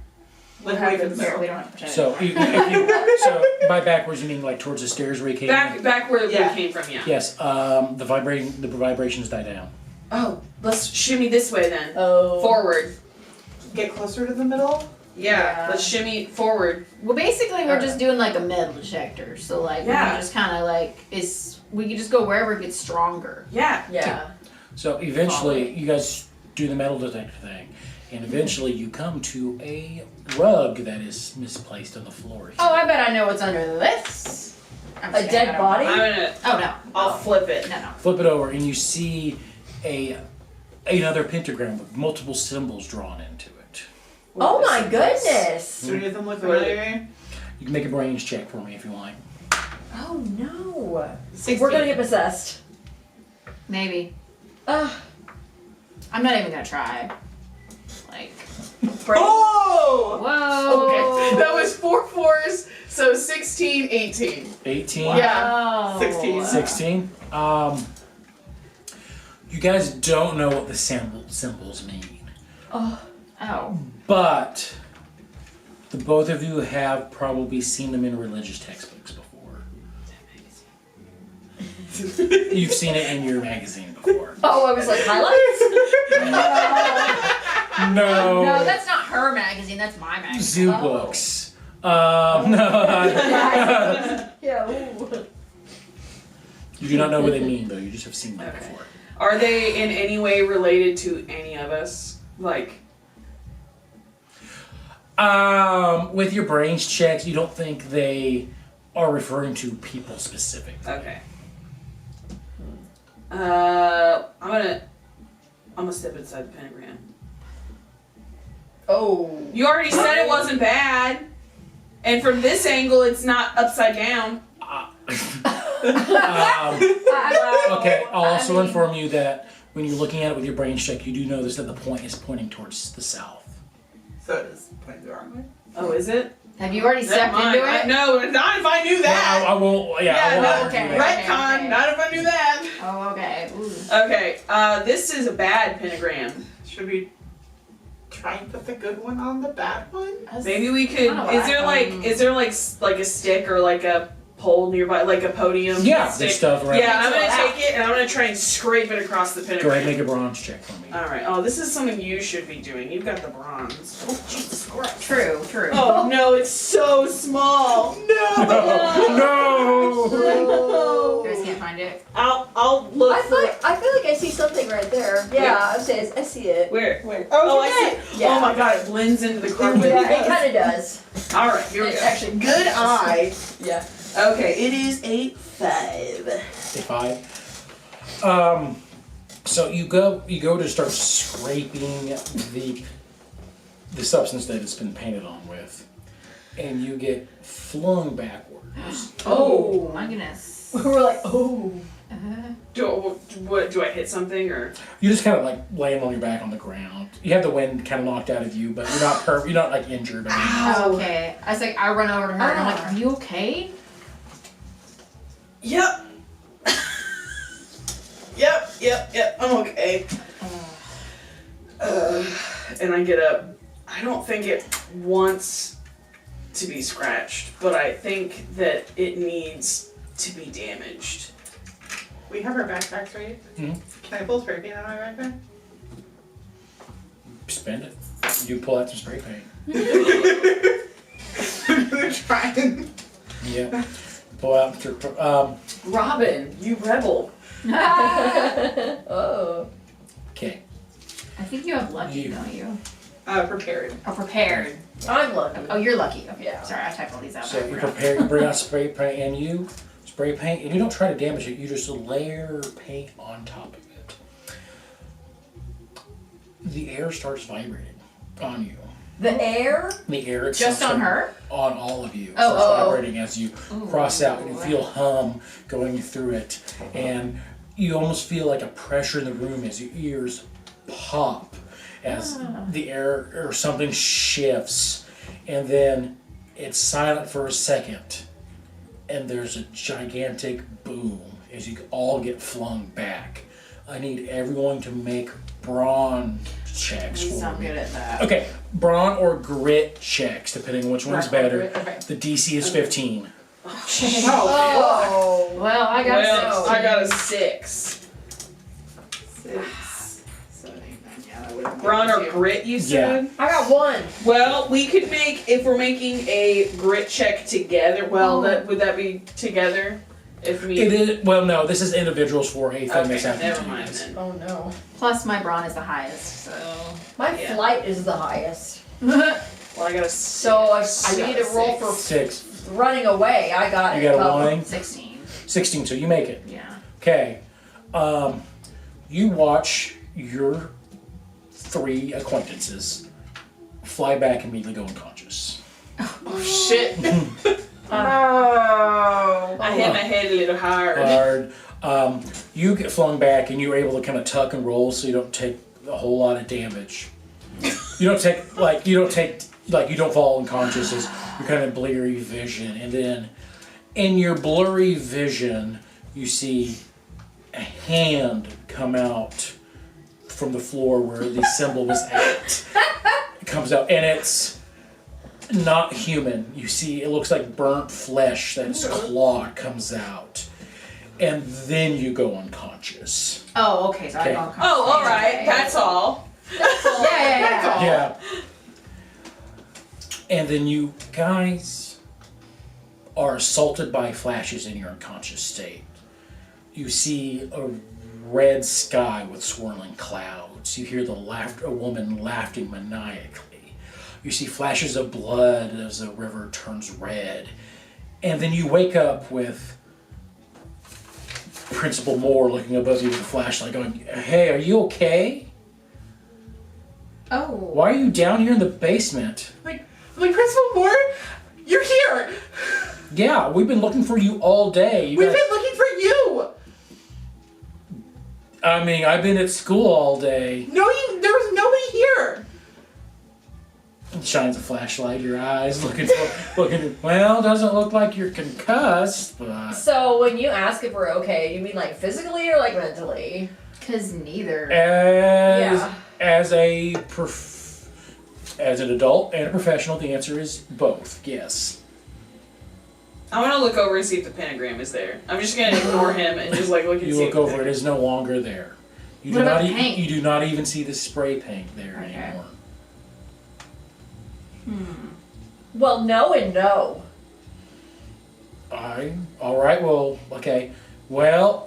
Like What wait for happens? the Here, we barrel. don't have to pretend. So, so by backwards you mean like towards the stairs where you came? Back where Yeah. we came from, yeah. Yes. The vibrations die down. Oh, let's shimmy this way then. Oh. Forward. Get closer to the middle. Yeah, let's shimmy forward. Well, basically, we're just doing like a metal detector. So, like, we Yeah. can just kind of like, we can just go wherever it gets stronger. Yeah. Yeah. So eventually you guys do the metal detector thing, and eventually you come to a rug that is misplaced on the floor. Oh, I bet I know what's under this. I'm A just kidding, I dead don't body? know. I'm gonna, Oh, no. I'll flip it. No, no. Flip it over, and you see another pentagram with multiple symbols drawn into it. Oh my goodness. Do any of them look What are familiar? You can make a brains check for me if you like. Oh no. 16. We're gonna get possessed. Maybe. Ugh. I'm not even gonna try. Like, Oh! whoa. Okay, that was 4 4s, so 16, 18. 18. Wow. 16. 16. You guys don't know what the symbols mean, Oh. but the both of you have probably seen them in religious textbooks before. You've seen it in your magazine before. Oh, I was like, highlights? No. No, that's not her magazine. That's my magazine. Zoo Oh. books. No. Yeah, ooh. You do not know what they mean, though. You just have seen them Okay. before. Are they in any way related to any of us? Like, With your brains checks, you don't think they are referring to people specific. okay. I'm gonna step inside the pentagram. Oh. You already said it wasn't bad. And from this angle, it's not upside down. Okay, I'll also inform you that when you're looking at it with your brains check, you do notice that the point is pointing towards the south. So it is pointing the wrong way. Oh, is it? Have you already stepped Never mind. into it? No, not if I knew that. I won't. Yeah, I Yeah, won't no, argue okay. that. Retcon, okay. not if I knew that. Oh, okay. Ooh. Okay, this is a bad pentagram. Should we try and put the good one on the bad one? Maybe we could. I don't know, Is there like a stick or like a pole nearby, like a podium? Yeah, stick? there's stuff around. Yeah, I'm gonna Wow. take it and I'm gonna try and scrape it across the Go pentagram. ahead and make a bronze check for me. All right. Oh, this is something you should be doing. You've got the bronze. Oh, Jesus Christ. True. Oh no, it's so small. No. No! You guys can't find it. I'll look. I feel like I see something right there. Yeah, I see it. Where? Oh, I see. Yeah. Oh my God, it blends into the carpet. Yeah, it kind of does. All right, here we It go. actually Good eye. Yeah. Okay, it is 8-5. A 5. So you go to start scraping the substance that it's been painted on with, and you get flung backwards. Oh, my goodness. We're like, oh. Do I hit something or? You just kind of like laying on your back on the ground. You have the wind kind of knocked out of you, but you're not like injured. I mean, Okay. I was like, I run over to her and I'm like, are you okay? Yep. Yep. I'm okay. And I get up. I don't think it wants to be scratched, but I think that it needs to be damaged. We have our backpacks, right? Mhm. Can I pull spray paint out of my backpack? spend it. You pull out some spray paint. I'm gonna try and. Yeah. Pull out. Robin, you rebel. Oh. Okay. I think you have lucky, You- don't you? Prepared. Oh, prepared. I'm lucky. Oh, you're lucky. Okay. Yeah. Sorry, I typed all these out. So you prepare. You bring out spray paint, and you spray paint, and you don't try to damage it. You just layer paint on top of it. the air starts vibrating on you. The air? The air itself Just on her? On all of you. Oh, starts oh, oh. vibrating as you cross out, and you feel hum going through it, and you almost feel like a pressure in the room as your ears pop as the air or something shifts, and then it's silent for a second, and there's a gigantic boom as you all get flung back. I need everyone to make brawn checks He's for not me. good at that. Okay, brawn or grit checks, depending on which one's Brawn or better. grit, okay. The DC is 15. Oh. Well, I got Well, 16. I got a 6. 6, 7, 8, 9. Yeah, that would've been Brawn or two. grit, you said? I got 1. Well, we could make, if we're making a grit check together, well, would that be together? If me. It is, well, no, this is individuals for a thing that's Okay, happening never to you mind guys. then. Oh no. Plus my brawn is the highest, so. My Yeah. flight is the highest. Well, I got a 6. So if I I got need a to roll 6. for running away, I got You it got a covered. 1? 16. 16, so you make it. Yeah. Okay. You watch your 3 acquaintances fly back and immediately go unconscious. Oh, shit. Oh. I hit my head a little hard. Hard. You get flung back and you're able to kind of tuck and roll so you don't take a whole lot of damage. You don't fall unconscious as you're kind of blurry vision. And then in your blurry vision, you see a hand come out from the floor where the symbol was at. It comes out and it's not human. You see, it looks like burnt flesh that is clawed comes out. And then you go unconscious. Oh, okay, so Okay. I got Oh, alright, that's all. Yeah. Yeah. And then you guys are assaulted by flashes in your unconscious state. You see a red sky with swirling clouds. You hear a woman laughing maniacally. You see flashes of blood as the river turns red. And then you wake up with Principal Moore looking above you with a flashlight going, "Hey, are you okay? Oh. Why are you down here in the basement?" Like Principal Moore, you're here. Yeah, we've been looking for you all day. You We've guys- been looking for you. I mean, I've been at school all day. No, there was nobody here. Shines a flashlight in your eyes, looking. Well, doesn't look like you're concussed, but So when you ask if we're okay, you mean like physically or like mentally? Because neither. as an adult and a professional, the answer is both. Yes. I want to look over and see if the pentagram is there. I'm just gonna ignore him and just like look and You see. look over; it is no longer there. You What do about not. the paint? You do not even see the spray paint there Okay. anymore. Well, no and no. All right. Well, okay. Well,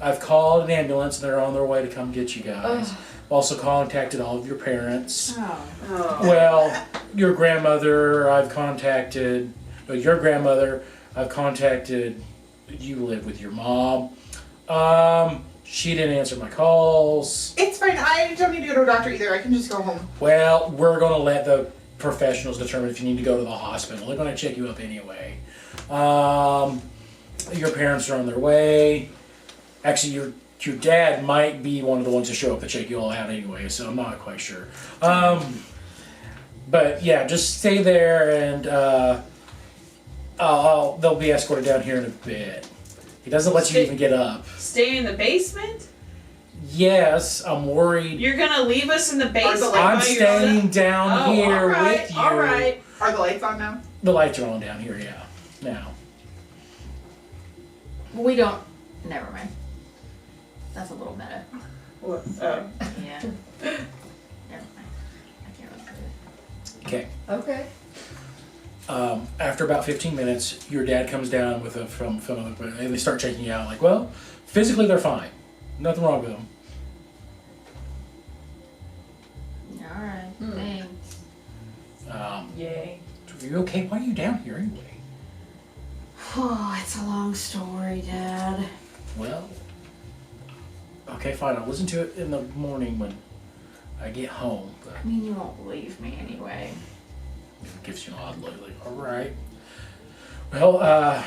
I've called an ambulance, and they're on their way to come get you guys. Also contacted all of your parents. Oh. Oh. Well, your grandmother, I've contacted. Your grandmother, I've contacted. You live with your mom. She didn't answer my calls. It's fine. I don't need to go to a doctor either. I can just go home. Well, we're gonna let the professionals determine if you need to go to the hospital. They're gonna check you up anyway. Your parents are on their way. Actually, your dad might be one of the ones to show up to check you all out anyway, so I'm not quite sure. But yeah, just stay there and they'll be escorted down here in a bit. He doesn't let you even get up. Stay in the basement? Yes, I'm worried. You're gonna leave us in the basement? I'm while you're staying down here alright, with you. alright. Are the lights on now? The lights are on down here, yeah. Now. We don't. Never mind. That's a little meta. What? Yeah. Never mind. I can't really do it. Okay. Okay. After about 15 minutes, your dad comes down with and they start checking you out. Like, well, physically they're fine. Nothing wrong with them. Alright. Thanks. Yay. Are you okay? Why are you down here anyway? Oh, it's a long story, Dad. Well, okay, fine. I'll listen to it in the morning when I get home. But I mean, you won't believe me anyway. it gives you an odd look. Like, all right. Well,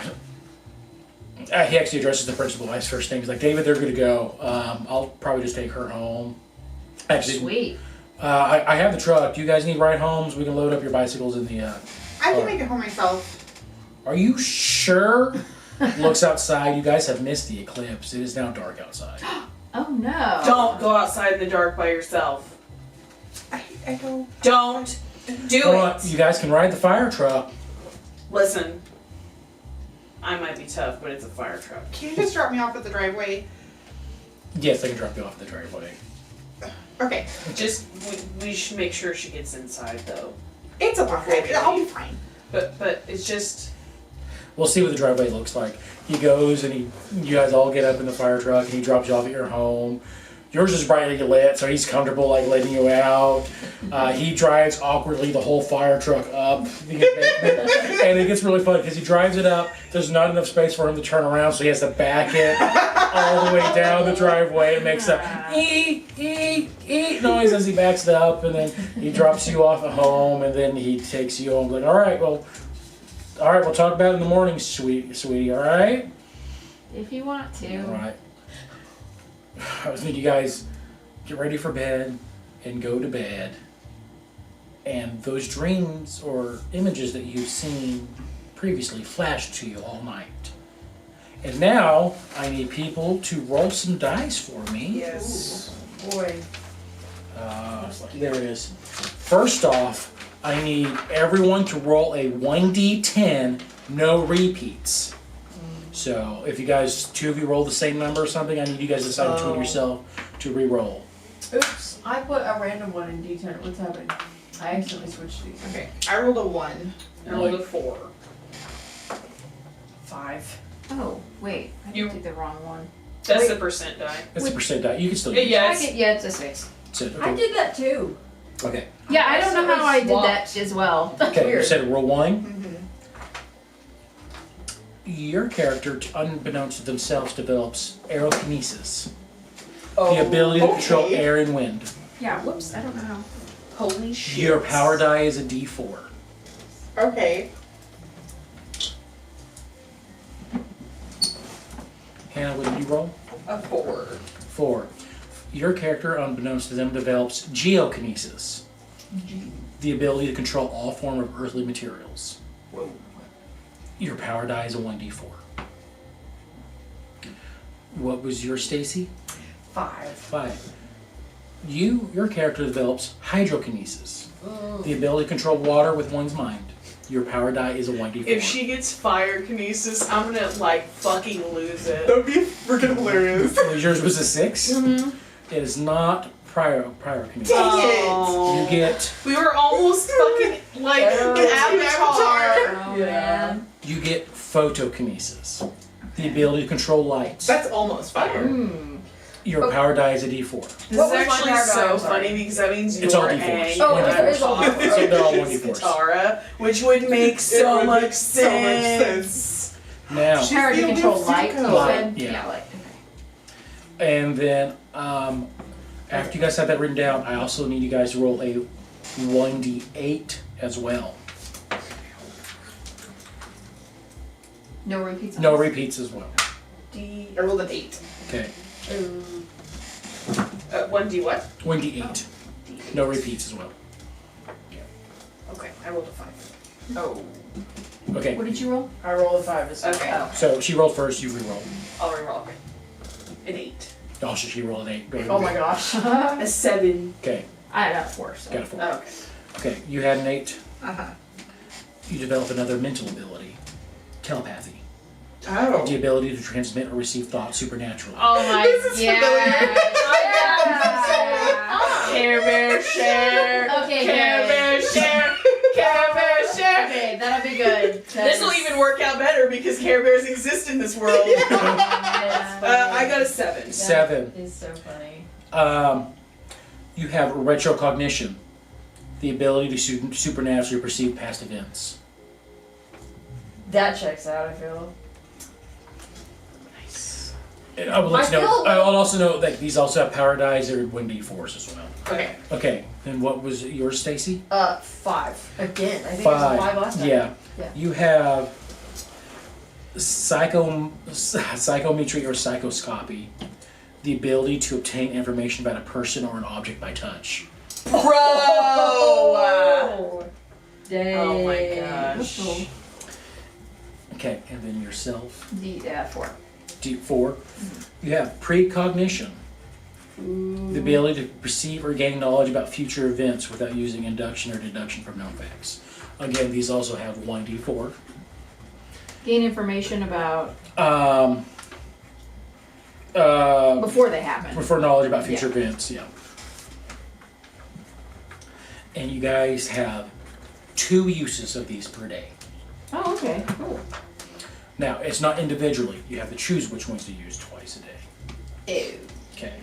he actually addresses the principal as first thing. He's like, David, they're good to go. I'll probably just take her home. Actually, Sweet. I have the truck. Do you guys need ride home so we can load up your bicycles in the... I can make it home myself. Are you sure? Looks outside. You guys have missed the eclipse. It is now dark outside. Oh no. Don't go outside in the dark by yourself. I don't. Don't do Well, it. you guys can ride the fire truck. Listen, I might be tough, but it's a fire truck. Can you just drop me off at the driveway? Yes, I can drop you off at the driveway. Okay. Just we should make sure she gets inside though. It's a lot. I'll be fine. But it's just We'll see what the driveway looks like. He goes and you guys all get up in the fire truck and he drops you off at your home. Yours is brightly lit, so he's comfortable like letting you out. He drives awkwardly the whole fire truck up the embankment, and it gets really fun because he drives it up. There's not enough space for him to turn around, so he has to back it all the way down the driveway. It makes a noise as he backs it up, and then he drops you off at home, and then he takes you home. Like, all right, we'll talk about it in the morning, sweetie. All right. If you want to. All right. I just need you guys get ready for bed and go to bed. And those dreams or images that you've seen previously flash to you all night. And now I need people to roll some dice for me. Yes. Boy. There it is. First off, I need everyone to roll a 1d10, no repeats. So if you guys, two of you roll the same number or something, I need you guys to decide between yourself to re-roll. Oops. I put a random one in D10. What's happening? I accidentally switched these. Okay. I rolled a 1. I rolled a 4. 5. Oh, wait. I You- did the wrong one. That's the percent die. That's the percent die. You can still use Yeah, Yeah, it's a 6. it. I did that too. Okay. Yeah, I don't know how I did Swapped. that as well. Okay, you Weird. said roll 1. Mm-hmm. Your character, unbeknownst to themselves, develops aerokinesis. Oh, The ability to control okay. air and wind. Yeah, whoops, I don't know how. Holy shit. Your power die is a d4. Okay. Hannah, what did you roll? A 4. 4. Your character, unbeknownst to them, develops geokinesis. The ability to control all form of earthly materials. Whoa. Your power die is a 1d4. What was your Stacie? 5. 5. Your character develops hydrokinesis. The ability to control water with one's mind. Your power die is a 1d4. If she gets fire kinesis, I'm gonna like fucking lose it. That would be freaking hilarious. Yours was a 6? Mm-hmm. It is not prior-kinesis. Dang Oh. You get We were almost fucking like Avatar. Oh, Yeah. man. you get photokinesis. The ability to control lights. That's almost fire. Your power die is a d4. This What is was my actually power die? so I'm sorry. funny because that means It's you're all D4s. angry. Oh, there is all So they're all It's 1d4s. Katara, which would make so would much make so much sense. Now, Power to the control only light, Zuko. you Light, said? yeah. Light. and then after you guys have that written down, I also need you guys to roll a 1d8 as well. No repeats on No this? repeats as well. D. I rolled an 8. Okay, Ooh. 1d what? 1d8. No repeats as well. Okay, I rolled a 5. Oh. Okay, What did you roll? I rolled a 5 as well. Okay. Oh. so she rolled first, you re-roll. I'll reroll. Okay. An 8. Oh, so she rolled an 8. Go ahead. Oh my gosh. A 7. Okay, I got a 4, so. got a 4. Okay. Okay, you had an 8. Uh-huh. You develop another mental ability. Telepathy. Oh. The ability to transmit or receive thoughts supernaturally. Oh my This is familiar. Care Bear share. Okay, Care good. Bear share. Care Bear share. Okay, that'll be good. This will even work out better because Care Bears exist in this world. I got a 7. 7. Is so funny. You have retrocognition. The ability to supernaturally perceive past events. That checks out, I feel. Nice. And I will let you know. feel- I'll also note that these also have power dies or 1d4s as well. Okay. Okay, and what was yours, Stacie? 5. Again, I think it was a 5 last time. Yeah. Yeah. You have psychometry or psychoscopy, the ability to obtain information about a person or an object by touch. Bro! Oh, dang. Oh my gosh. Cool. Okay, and then yourself, 4. D4. You have precognition, the ability to perceive or gain knowledge about future events without using induction or deduction from known facts. Again, these also have 1d4. Gain information about Before before they happen. knowledge about future events, yeah. And you guys have 2 uses of these per day. Oh, okay, cool. Now, it's not individually. You have to choose which ones to use twice a day. Ew. Okay.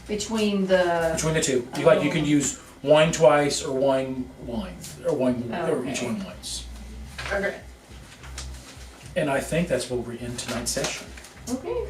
Between the Between the 2. You can use wine twice or wine or each Okay. one once. Okay. And I think that's where we're in tonight's session. okay.